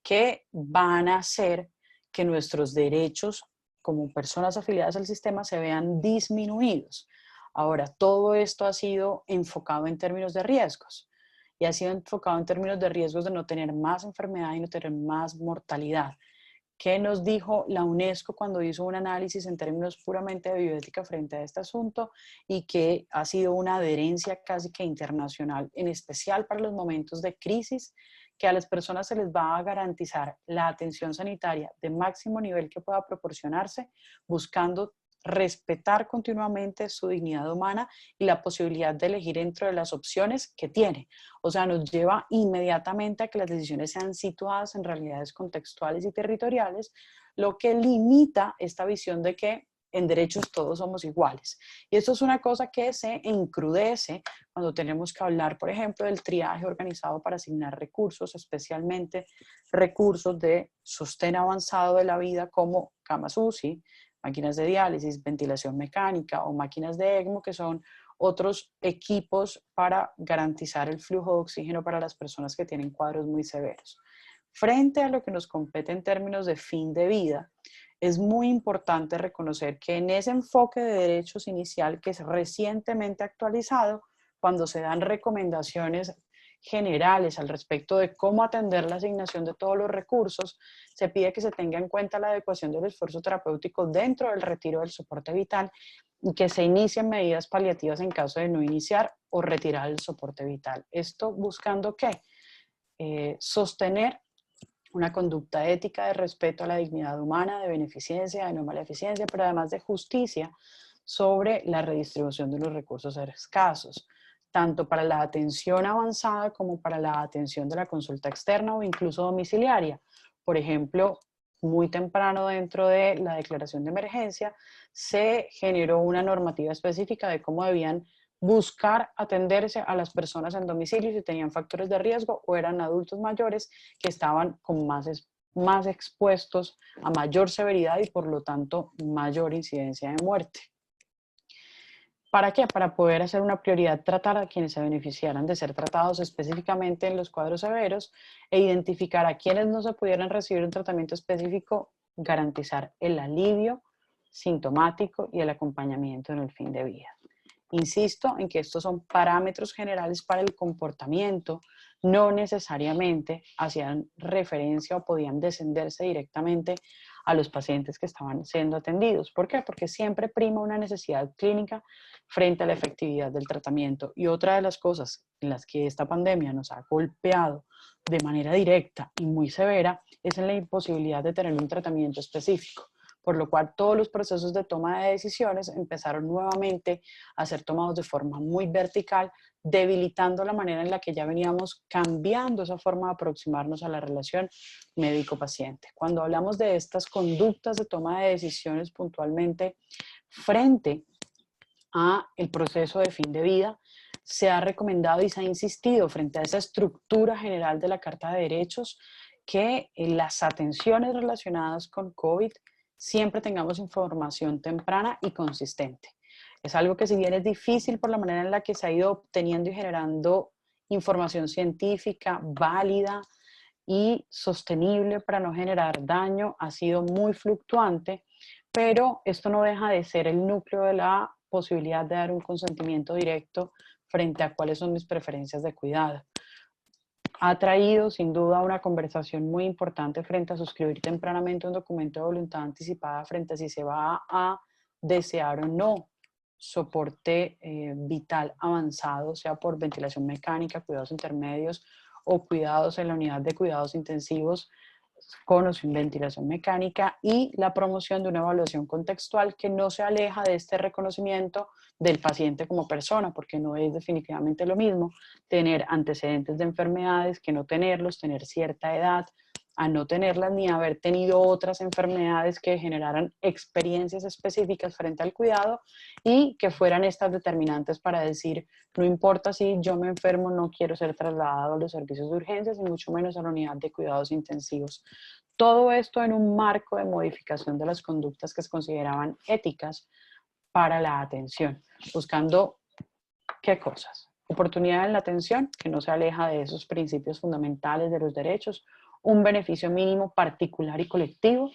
que van a hacer que nuestros derechos como personas afiliadas al sistema se vean disminuidos. Ahora, todo esto ha sido enfocado en términos de riesgos y ha sido enfocado en términos de riesgos de no tener más enfermedad y no tener más mortalidad. ¿Qué nos dijo la UNESCO cuando hizo un análisis en términos puramente de bioética frente a este asunto y que ha sido una adherencia casi que internacional, en especial para los momentos de crisis, que a las personas se les va a garantizar la atención sanitaria de máximo nivel que pueda proporcionarse, buscando respetar continuamente su dignidad humana y la posibilidad de elegir dentro de las opciones que tiene? O sea, nos lleva inmediatamente a que las decisiones sean situadas en realidades contextuales y territoriales, lo que limita esta visión de que en derechos todos somos iguales. Y esto es una cosa que se encrudece cuando tenemos que hablar, por ejemplo, del triaje organizado para asignar recursos, especialmente recursos de sostén avanzado de la vida como camas UCI, máquinas de diálisis, ventilación mecánica o máquinas de ECMO, que son otros equipos para garantizar el flujo de oxígeno para las personas que tienen cuadros muy severos. Frente a lo que nos compete en términos de fin de vida, es muy importante reconocer que en ese enfoque de derechos inicial, que es recientemente actualizado, cuando se dan recomendaciones generales al respecto de cómo atender la asignación de todos los recursos, se pide que se tenga en cuenta la adecuación del esfuerzo terapéutico dentro del retiro del soporte vital y que se inicien medidas paliativas en caso de no iniciar o retirar el soporte vital. Esto buscando ¿qué? Sostener una conducta ética de respeto a la dignidad humana, de beneficencia, de no maleficencia, pero además de justicia sobre la redistribución de los recursos escasos, tanto para la atención avanzada como para la atención de la consulta externa o incluso domiciliaria. Por ejemplo, muy temprano dentro de la declaración de emergencia se generó una normativa específica de cómo debían buscar atenderse a las personas en domicilio si tenían factores de riesgo o eran adultos mayores que estaban con más expuestos a mayor severidad y por lo tanto mayor incidencia de muerte. ¿Para qué? Para poder hacer una prioridad tratar a quienes se beneficiaran de ser tratados específicamente en los cuadros severos e identificar a quienes no se pudieran recibir un tratamiento específico, garantizar el alivio sintomático y el acompañamiento en el fin de vida. Insisto en que estos son parámetros generales para el comportamiento, no necesariamente hacían referencia o podían descenderse directamente a los pacientes que estaban siendo atendidos. ¿Por qué? Porque siempre prima una necesidad clínica frente a la efectividad del tratamiento. Y otra de las cosas en las que esta pandemia nos ha golpeado de manera directa y muy severa es en la imposibilidad de tener un tratamiento específico, por lo cual todos los procesos de toma de decisiones empezaron nuevamente a ser tomados de forma muy vertical, debilitando la manera en la que ya veníamos cambiando esa forma de aproximarnos a la relación médico-paciente. Cuando hablamos de estas conductas de toma de decisiones puntualmente frente a el proceso de fin de vida, se ha recomendado y se ha insistido frente a esa estructura general de la Carta de Derechos que en las atenciones relacionadas con COVID siempre tengamos información temprana y consistente. Es algo que si bien es difícil por la manera en la que se ha ido obteniendo y generando información científica válida y sostenible para no generar daño, ha sido muy fluctuante, pero esto no deja de ser el núcleo de la posibilidad de dar un consentimiento directo frente a cuáles son mis preferencias de cuidado. Ha traído sin duda una conversación muy importante frente a suscribir tempranamente un documento de voluntad anticipada frente a si se va a desear o no soporte vital avanzado, sea por ventilación mecánica, cuidados intermedios o cuidados en la unidad de cuidados intensivos con o sin ventilación mecánica, y la promoción de una evaluación contextual que no se aleja de este reconocimiento del paciente como persona, porque no es definitivamente lo mismo tener antecedentes de enfermedades que no tenerlos, tener cierta edad a no tenerlas, ni haber tenido otras enfermedades que generaran experiencias específicas frente al cuidado y que fueran estas determinantes para decir, no importa si yo me enfermo, no quiero ser trasladado a los servicios de urgencias y mucho menos a la unidad de cuidados intensivos. Todo esto en un marco de modificación de las conductas que se consideraban éticas para la atención, buscando ¿qué cosas? Oportunidad en la atención, que no se aleja de esos principios fundamentales de los derechos, un beneficio mínimo particular y colectivo,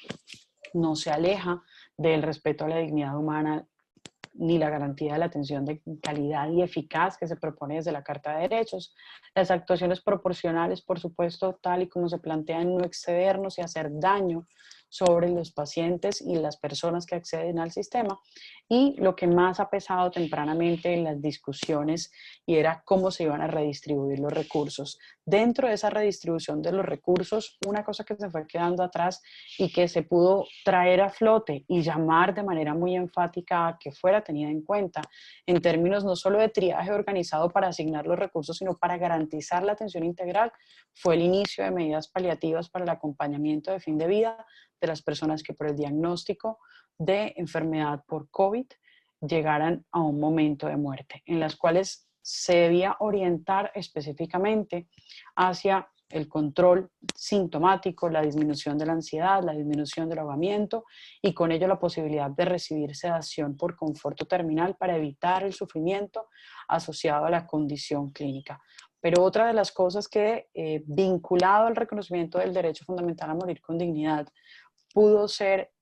no se aleja del respeto a la dignidad humana ni la garantía de la atención de calidad y eficaz que se propone desde la Carta de Derechos. Las actuaciones proporcionales, por supuesto, tal y como se plantean, no excedernos y hacer daño sobre los pacientes y las personas que acceden al sistema. Y lo que más ha pesado tempranamente en las discusiones y era cómo se iban a redistribuir los recursos. Dentro de esa redistribución de los recursos, una cosa que se fue quedando atrás y que se pudo traer a flote y llamar de manera muy enfática a que fuera tenida en cuenta en términos no solo de triaje organizado para asignar los recursos, sino para garantizar la atención integral, fue el inicio de medidas paliativas para el acompañamiento de fin de vida de las personas que por el diagnóstico de enfermedad por COVID llegaran a un momento de muerte, en las cuales se debía orientar específicamente hacia el control sintomático, la disminución de la ansiedad, la disminución del ahogamiento y con ello la posibilidad de recibir sedación por conforto terminal para evitar el sufrimiento asociado a la condición clínica. Pero otra de las cosas que, vinculado al reconocimiento del derecho fundamental a morir con dignidad, pudo ser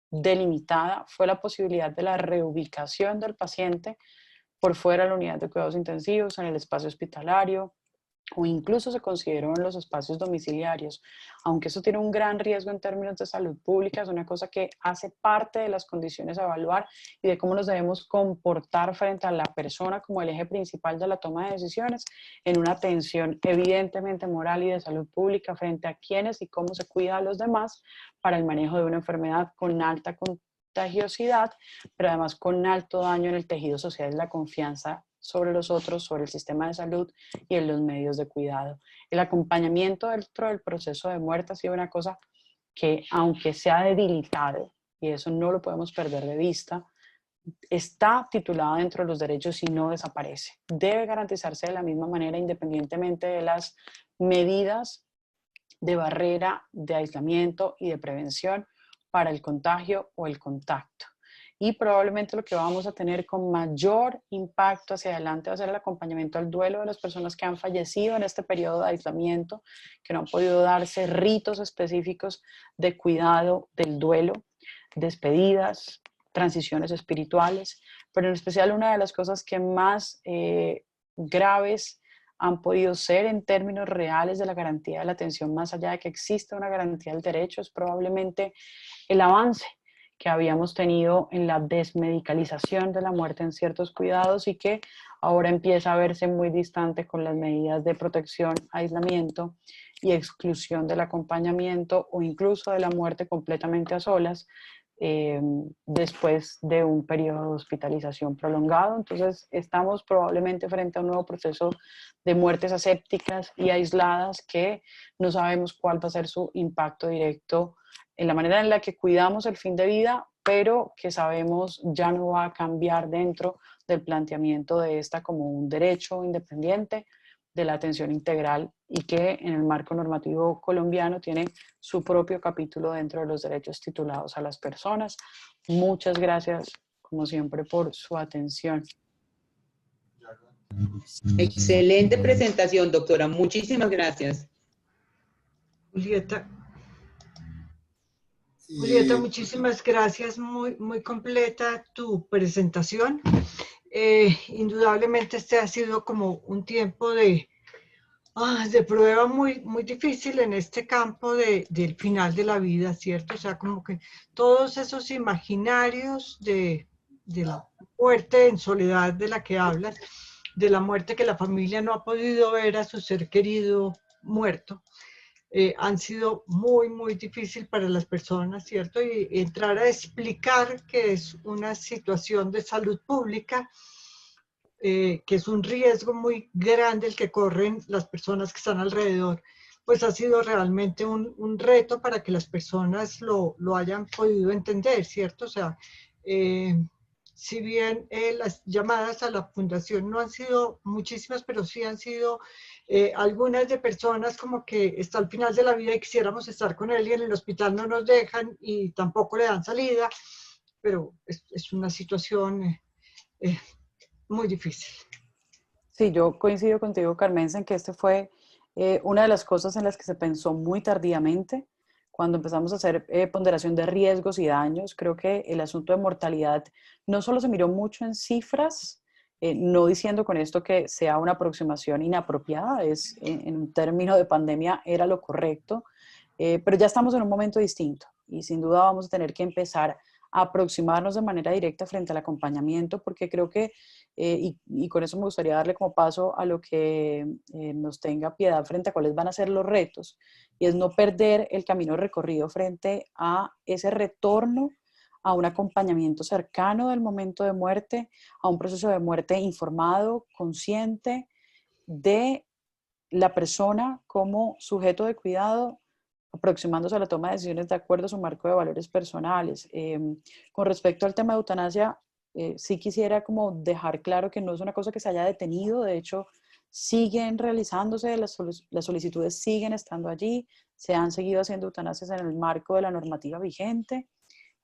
delimitada fue la posibilidad de la reubicación del paciente por fuera de la unidad de cuidados intensivos, en el espacio hospitalario, o incluso se consideró en los espacios domiciliarios, aunque eso tiene un gran riesgo en términos de salud pública, es una cosa que hace parte de las condiciones a evaluar y de cómo nos debemos comportar frente a la persona como el eje principal de la toma de decisiones, en una atención evidentemente moral y de salud pública frente a quiénes y cómo se cuida a los demás para el manejo de una enfermedad con alta contagiosidad, pero además con alto daño en el tejido social y la confianza sobre los otros, sobre el sistema de salud y en los medios de cuidado. El acompañamiento dentro del proceso de muerte ha sido una cosa que, aunque se ha debilitado, y eso no lo podemos perder de vista, está titulada dentro de los derechos y no desaparece. Debe garantizarse de la misma manera independientemente de las medidas de barrera, de aislamiento y de prevención para el contagio o el contacto. Y probablemente lo que vamos a tener con mayor impacto hacia adelante va a ser el acompañamiento al duelo de las personas que han fallecido en este periodo de aislamiento, que no han podido darse ritos específicos de cuidado del duelo, despedidas, transiciones espirituales, pero en especial una de las cosas que más graves han podido ser en términos reales de la garantía de la atención, más allá de que exista una garantía del derecho, es probablemente el avance que habíamos tenido en la desmedicalización de la muerte en ciertos cuidados y que ahora empieza a verse muy distante con las medidas de protección, aislamiento y exclusión del acompañamiento o incluso de la muerte completamente a solas después de un periodo de hospitalización prolongado. Entonces estamos probablemente frente a un nuevo proceso de muertes asépticas y aisladas que no sabemos cuál va a ser su impacto directo en la manera en la que cuidamos el fin de vida, pero que sabemos ya no va a cambiar dentro del planteamiento de esta como un derecho independiente de la atención integral y que en el marco normativo colombiano tiene su propio capítulo dentro de los derechos titulados a las personas. Muchas gracias, como siempre, por su atención. Excelente presentación, doctora. Muchísimas gracias. Julieta, muchísimas gracias. Muy completa tu presentación. Indudablemente este ha sido como un tiempo de prueba muy difícil en este campo del final de la vida, ¿cierto? O sea, como que todos esos imaginarios de la muerte en soledad de la que hablas, de la muerte que la familia no ha podido ver a su ser querido muerto, han sido muy, muy difícil para las personas, ¿cierto? Y entrar a explicar que es una situación de salud pública, que es un riesgo muy grande el que corren las personas que están alrededor, pues ha sido realmente un reto para que las personas lo hayan podido entender, ¿cierto? O sea, si bien las llamadas a la fundación no han sido muchísimas, pero sí han sido algunas de personas como que está al final de la vida y quisiéramos estar con él y en el hospital no nos dejan y tampoco le dan salida, pero es una situación eh, muy difícil. Sí, yo coincido contigo, Carmen, en que este fue una de las cosas en las que se pensó muy tardíamente. Cuando empezamos a hacer ponderación de riesgos y daños, creo que el asunto de mortalidad no solo se miró mucho en cifras, no diciendo con esto que sea una aproximación inapropiada, es en un término de pandemia era lo correcto, pero ya estamos en un momento distinto y sin duda vamos a tener que empezar a aproximarnos de manera directa frente al acompañamiento, porque creo que, y con eso me gustaría darle como paso a lo que nos tenga piedad frente a cuáles van a ser los retos, y es no perder el camino recorrido frente a ese retorno a un acompañamiento cercano del momento de muerte, a un proceso de muerte informado, consciente de la persona como sujeto de cuidado, aproximándose a la toma de decisiones de acuerdo a su marco de valores personales. Con respecto al tema de eutanasia, sí quisiera como dejar claro que no es una cosa que se haya detenido, de hecho siguen realizándose, las solicitudes siguen estando allí, se han seguido haciendo eutanasias en el marco de la normativa vigente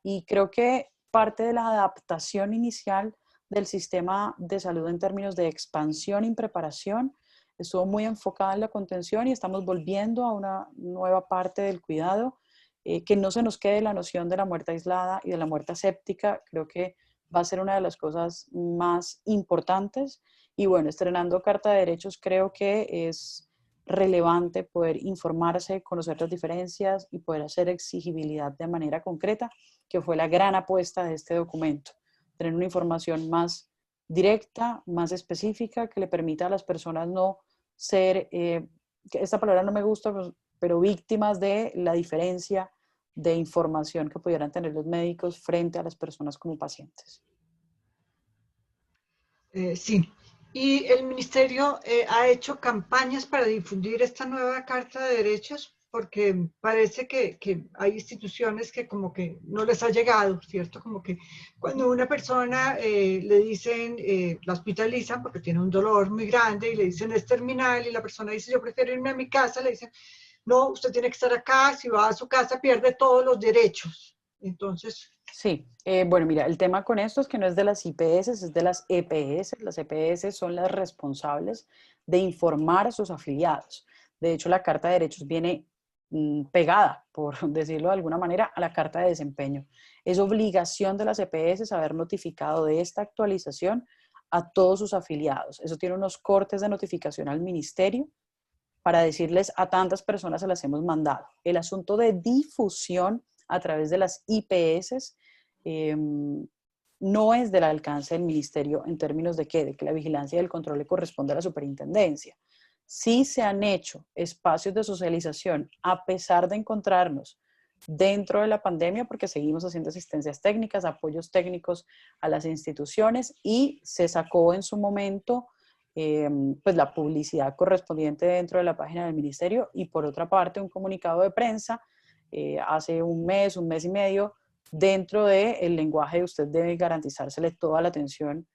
y creo que parte de la adaptación inicial del sistema de salud en términos de expansión y preparación estuvo muy enfocada en la contención y estamos volviendo a una nueva parte del cuidado, que no se nos quede la noción de la muerte aislada y de la muerte aséptica, creo que va a ser una de las cosas más importantes. Y bueno, estrenando Carta de Derechos, creo que es relevante poder informarse, conocer las diferencias y poder hacer exigibilidad de manera concreta, que fue la gran apuesta de este documento, tener una información más directa, más específica, que le permita a las personas no ser, esta palabra no me gusta, pero víctimas de la diferencia de información que pudieran tener los médicos frente a las personas como pacientes. Sí, y el ministerio ha hecho campañas para difundir esta nueva Carta de Derechos porque parece que hay instituciones que como que no les ha llegado, ¿cierto? Como que cuando una persona le dicen, la hospitalizan porque tiene un dolor muy grande y le dicen es terminal y la persona dice yo prefiero irme a mi casa, le dicen no, usted tiene que estar acá, si va a su casa pierde todos los derechos. Entonces, Sí, bueno, mira, el tema con esto es que no es de las IPS, es de las EPS. Las EPS son las responsables de informar a sus afiliados. De hecho, la Carta de Derechos viene pegada, por decirlo de alguna manera, a la Carta de Desempeño. Es obligación de las EPS haber notificado de esta actualización a todos sus afiliados. Eso tiene unos cortes de notificación al ministerio para decirles a tantas personas se las hemos mandado. El asunto de difusión a través de las IPS no es del alcance del ministerio en términos de que la vigilancia y el control le corresponde a la superintendencia. Sí se han hecho espacios de socialización a pesar de encontrarnos dentro de la pandemia porque seguimos haciendo asistencias técnicas, apoyos técnicos a las instituciones y se sacó en su momento pues la publicidad correspondiente dentro de la página del ministerio y por otra parte un comunicado de prensa hace un mes y medio dentro del lenguaje de usted debe garantizársele toda la atención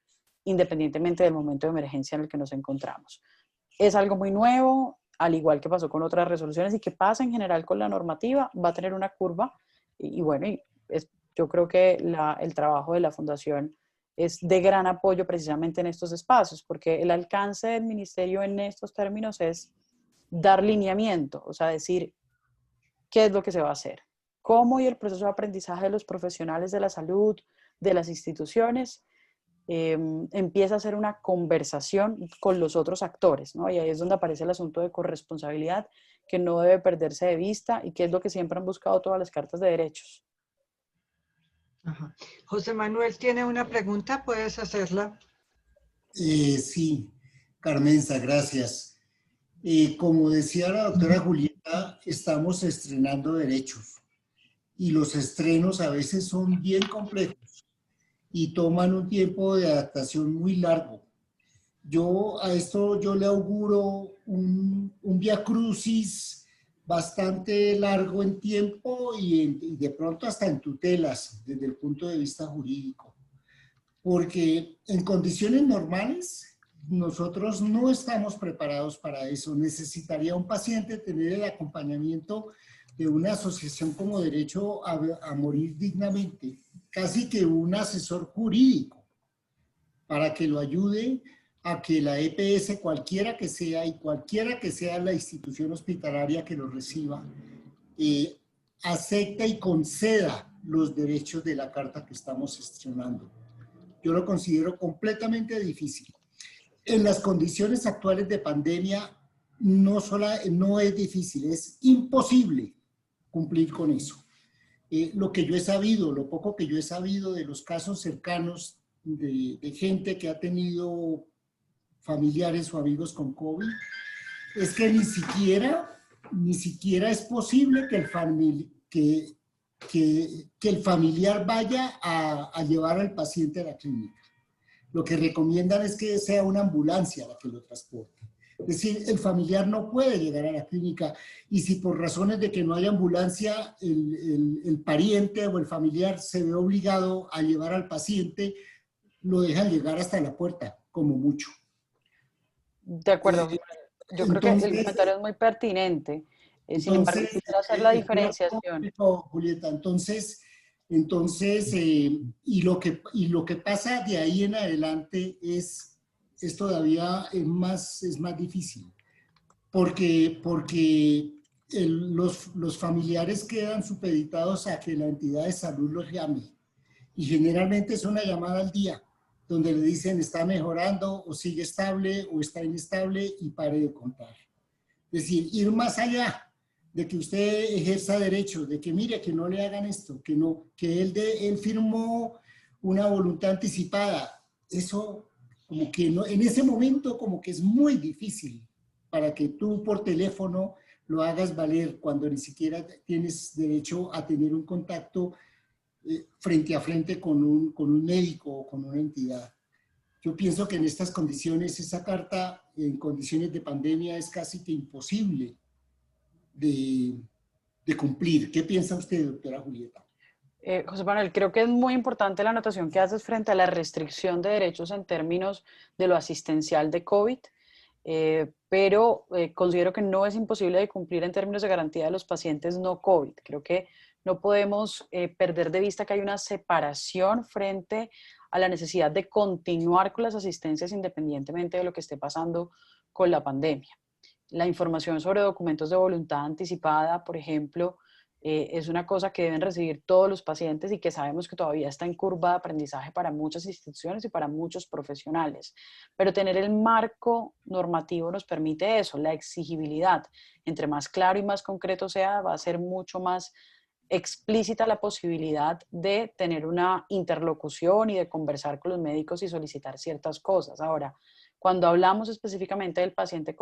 independientemente del momento de emergencia en el que nos encontramos. Es algo muy nuevo, al igual que pasó con otras resoluciones y que pasa en general con la normativa, va a tener una curva y bueno, yo creo que el trabajo de la Fundación es de gran apoyo precisamente en estos espacios, porque el alcance del ministerio en estos términos es dar lineamiento, o sea, decir qué es lo que se va a hacer, cómo y el proceso de aprendizaje de los profesionales de la salud, de las instituciones, empieza a ser una conversación con los otros actores, ¿no? Y ahí es donde aparece el asunto de corresponsabilidad que no debe perderse de vista y que es lo que siempre han buscado todas las cartas de derechos. Ajá. José Manuel tiene una pregunta, puedes hacerla. Sí, Carmenza, gracias. Como decía la doctora Julieta, estamos estrenando derechos y los estrenos a veces son bien complejos y toman un tiempo de adaptación muy largo. A esto yo le auguro un viacrucis bastante largo en tiempo y de pronto hasta en tutelas desde el punto de vista jurídico. Porque en condiciones normales nosotros no estamos preparados para eso. Necesitaría un paciente tener el acompañamiento de una asociación como Derecho a Morir Dignamente, casi que un asesor jurídico, para que lo ayude a que la EPS, cualquiera que sea y cualquiera que sea la institución hospitalaria que lo reciba, acepte y conceda los derechos de la carta que estamos gestionando. Yo lo considero completamente difícil. En las condiciones actuales de pandemia, no es difícil, es imposible cumplir con eso. Lo que yo he sabido, lo poco que yo he sabido de los casos cercanos de gente que ha tenido familiares o amigos con COVID, es que ni siquiera es posible que el familiar vaya a llevar al paciente a la clínica. Lo que recomiendan es que sea una ambulancia la que lo transporte. Es decir, el familiar no puede llegar a la clínica y si por razones de que no hay ambulancia, el pariente o el familiar se ve obligado a llevar al paciente, lo dejan llegar hasta la puerta, como mucho. De acuerdo. Yo creo que el comentario es muy pertinente. Sin embargo, quisiera hacer la diferenciación. Julieta, y lo que pasa de ahí en adelante es todavía es más difícil, porque los familiares quedan supeditados a que la entidad de salud los llame, y generalmente es una llamada al día, donde le dicen está mejorando, o sigue estable, o está inestable, y pare de contar. Es decir, ir más allá de que usted ejerza derechos, de que mire, que no le hagan esto, que él firmó una voluntad anticipada. Eso como que no, en ese momento como que es muy difícil para que tú por teléfono lo hagas valer cuando ni siquiera tienes derecho a tener un contacto frente a frente con un médico o con una entidad. Yo pienso que en estas condiciones, esa carta en condiciones de pandemia es casi que imposible de cumplir. ¿Qué piensa usted, doctora Julieta? José Manuel, creo que es muy importante la anotación que haces frente a la restricción de derechos en términos de lo asistencial de COVID, pero considero que no es imposible de cumplir en términos de garantía de los pacientes no COVID. Creo que no podemos perder de vista que hay una separación frente a la necesidad de continuar con las asistencias independientemente de lo que esté pasando con la pandemia. La información sobre documentos de voluntad anticipada, por ejemplo, es una cosa que deben recibir todos los pacientes y que sabemos que todavía está en curva de aprendizaje para muchas instituciones y para muchos profesionales. Pero tener el marco normativo nos permite eso, la exigibilidad. Entre más claro y más concreto sea, va a ser mucho más explícita la posibilidad de tener una interlocución y de conversar con los médicos y solicitar ciertas cosas. Ahora, cuando hablamos específicamente del paciente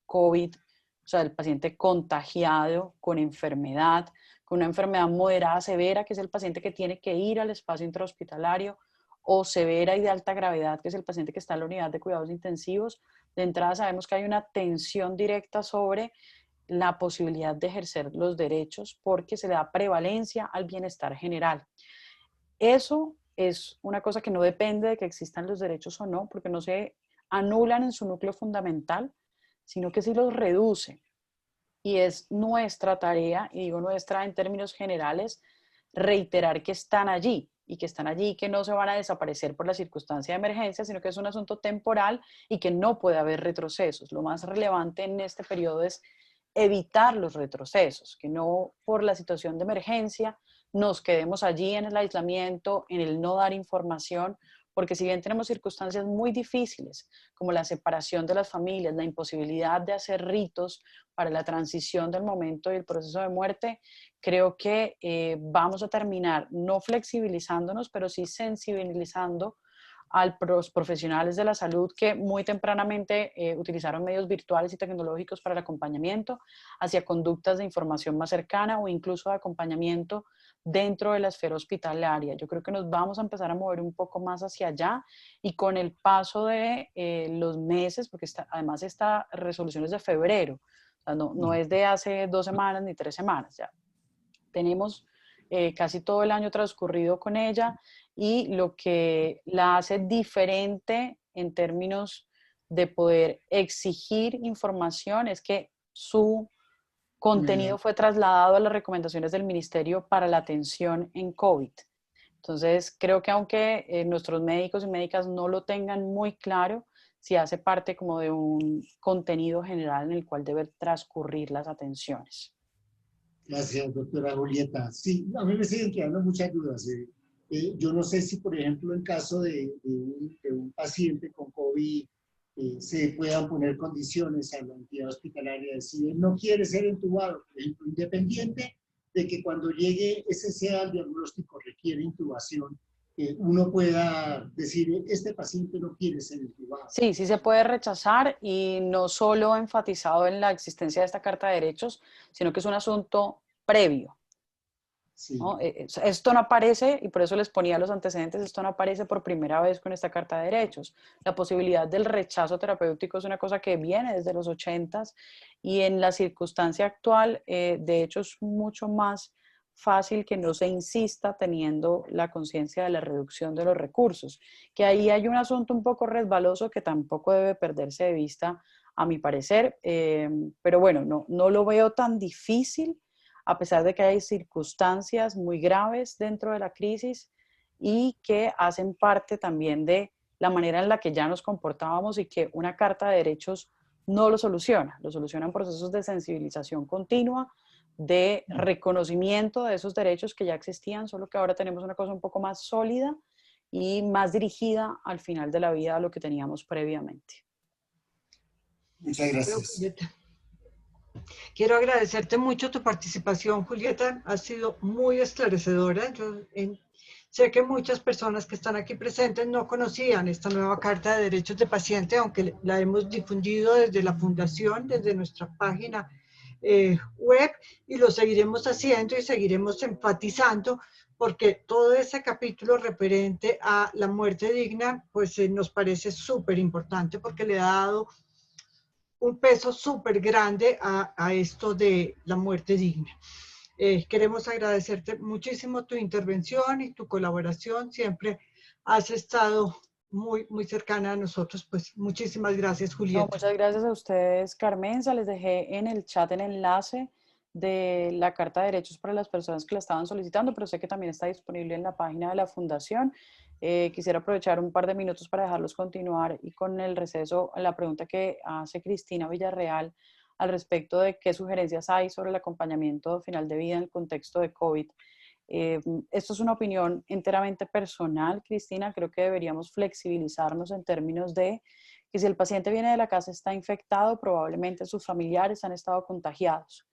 COVID, o sea, del paciente contagiado con enfermedad, con una enfermedad moderada severa, que es el paciente que tiene que ir al espacio intrahospitalario, o severa y de alta gravedad, que es el paciente que está en la unidad de cuidados intensivos, de entrada sabemos que hay una tensión directa sobre la posibilidad de ejercer los derechos porque se le da prevalencia al bienestar general. Eso es una cosa que no depende de que existan los derechos o no, porque no se anulan en su núcleo fundamental, sino que sí los reduce. Y es nuestra tarea, y digo nuestra en términos generales, reiterar que están allí y que no se van a desaparecer por la circunstancia de emergencia, sino que es un asunto temporal y que no puede haber retrocesos. Lo más relevante en este periodo es evitar los retrocesos, que no por la situación de emergencia nos quedemos allí en el aislamiento, en el no dar información, porque si bien tenemos circunstancias muy difíciles, como la separación de las familias, la imposibilidad de hacer ritos para la transición del momento y el proceso de muerte, creo que vamos a terminar no flexibilizándonos, pero sí sensibilizando a los profesionales de la salud que muy tempranamente utilizaron medios virtuales y tecnológicos para el acompañamiento hacia conductas de información más cercana o incluso de acompañamiento dentro de la esfera hospitalaria. Yo creo que nos vamos a empezar a mover un poco más hacia allá y con el paso de los meses, porque además esta resolución es de febrero, o sea, no es de hace 2 semanas ni 3 semanas, ya tenemos casi todo el año transcurrido con ella y lo que la hace diferente en términos de poder exigir información es que su contenido fue trasladado a las recomendaciones del Ministerio para la atención en COVID. Entonces, creo que aunque nuestros médicos y médicas no lo tengan muy claro, sí hace parte como de un contenido general en el cual deben transcurrir las atenciones. Gracias, doctora Julieta. Sí, a mí me siguen quedando muchas dudas. Yo no sé si, por ejemplo, en caso de un paciente con COVID, se puedan poner condiciones a la entidad hospitalaria si él no quiere ser entubado, por ejemplo, independiente de que cuando llegue ese sea el diagnóstico requiere intubación, uno pueda decir, este paciente no quiere ser entubado. Sí, sí se puede rechazar y no solo enfatizado en la existencia de esta Carta de Derechos, sino que es un asunto previo. Sí. ¿No? Esto no aparece, y por eso les ponía los antecedentes, esto no aparece por primera vez con esta Carta de Derechos. La posibilidad del rechazo terapéutico es una cosa que viene desde los 80s y en la circunstancia actual, de hecho, es mucho más fácil que no se insista teniendo la conciencia de la reducción de los recursos, que ahí hay un asunto un poco resbaloso que tampoco debe perderse de vista, a mi parecer, pero bueno, no lo veo tan difícil, a pesar de que hay circunstancias muy graves dentro de la crisis y que hacen parte también de la manera en la que ya nos comportábamos y que una Carta de Derechos no lo solucionan procesos de sensibilización continua, de reconocimiento de esos derechos que ya existían, solo que ahora tenemos una cosa un poco más sólida y más dirigida al final de la vida a lo que teníamos previamente. Muchas gracias. Quiero agradecerte mucho tu participación, Julieta. Ha sido muy esclarecedora. Sé que muchas personas que están aquí presentes no conocían esta nueva Carta de Derechos de Paciente, aunque la hemos difundido desde la Fundación, desde nuestra página web, y lo seguiremos haciendo y seguiremos enfatizando, porque todo ese capítulo referente a la muerte digna, pues nos parece súper importante porque le ha dado un peso súper grande a esto de la muerte digna. Queremos agradecerte muchísimo tu intervención y tu colaboración. Siempre has estado muy cercana a nosotros. Pues muchísimas gracias, Julieta. No, muchas gracias a ustedes, Carmenza. Les dejé en el chat el enlace de la Carta de Derechos para las personas que la estaban solicitando, pero sé que también está disponible en la página de la Fundación. Quisiera aprovechar un par de minutos para dejarlos continuar y con el receso, la pregunta que hace Cristina Villarreal al respecto de qué sugerencias hay sobre el acompañamiento final de vida en el contexto de COVID. Esto es una opinión enteramente personal, Cristina. Creo que deberíamos flexibilizarnos en términos de que si el paciente viene de la casa está infectado, probablemente sus familiares han estado contagiados.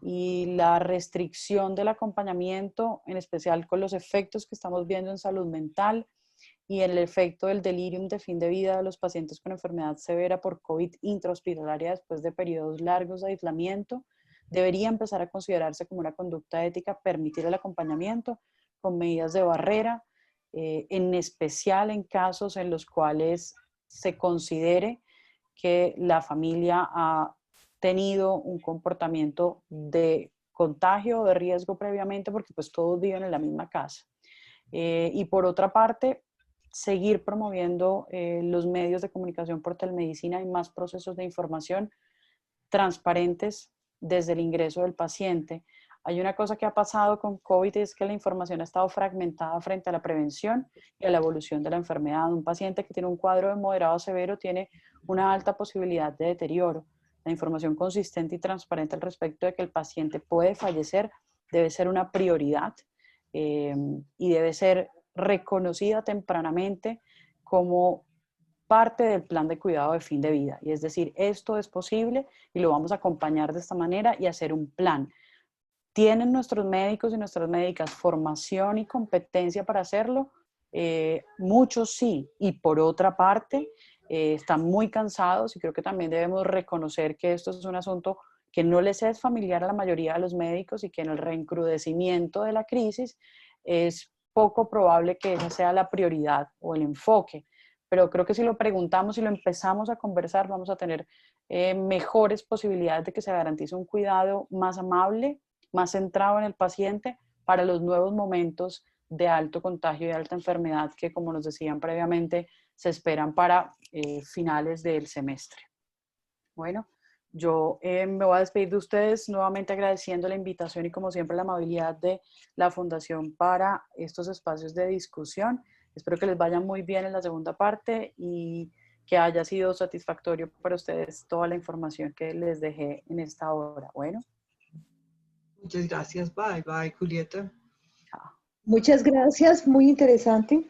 Y la restricción del acompañamiento, en especial con los efectos que estamos viendo en salud mental y en el efecto del delirium de fin de vida de los pacientes con enfermedad severa por COVID intrahospitalaria después de periodos largos de aislamiento, debería empezar a considerarse como una conducta ética permitir el acompañamiento con medidas de barrera, en especial en casos en los cuales se considere que la familia ha tenido un comportamiento de contagio o de riesgo previamente, porque pues todos viven en la misma casa. Y por otra parte, seguir promoviendo los medios de comunicación por telemedicina y más procesos de información transparentes desde el ingreso del paciente. Hay una cosa que ha pasado con COVID, es que la información ha estado fragmentada frente a la prevención y a la evolución de la enfermedad. Un paciente que tiene un cuadro de moderado a severo tiene una alta posibilidad de deterioro. La información consistente y transparente al respecto de que el paciente puede fallecer debe ser una prioridad y debe ser reconocida tempranamente como parte del plan de cuidado de fin de vida. Y es decir, esto es posible y lo vamos a acompañar de esta manera y hacer un plan. ¿Tienen nuestros médicos y nuestras médicas formación y competencia para hacerlo? Muchos sí. Y por otra parte, están muy cansados y creo que también debemos reconocer que esto es un asunto que no les es familiar a la mayoría de los médicos y que en el reencrudecimiento de la crisis es poco probable que esa sea la prioridad o el enfoque. Pero creo que si lo preguntamos y lo empezamos a conversar, vamos a tener mejores posibilidades de que se garantice un cuidado más amable, más centrado en el paciente para los nuevos momentos de alto contagio y alta enfermedad que, como nos decían previamente, se esperan para finales del semestre. Bueno, yo me voy a despedir de ustedes nuevamente agradeciendo la invitación y como siempre la amabilidad de la Fundación para estos espacios de discusión. Espero que les vaya muy bien en la segunda parte y que haya sido satisfactorio para ustedes toda la información que les dejé en esta hora. Bueno. Muchas gracias. Bye, bye, Julieta. Chao. Muchas gracias, muy interesante.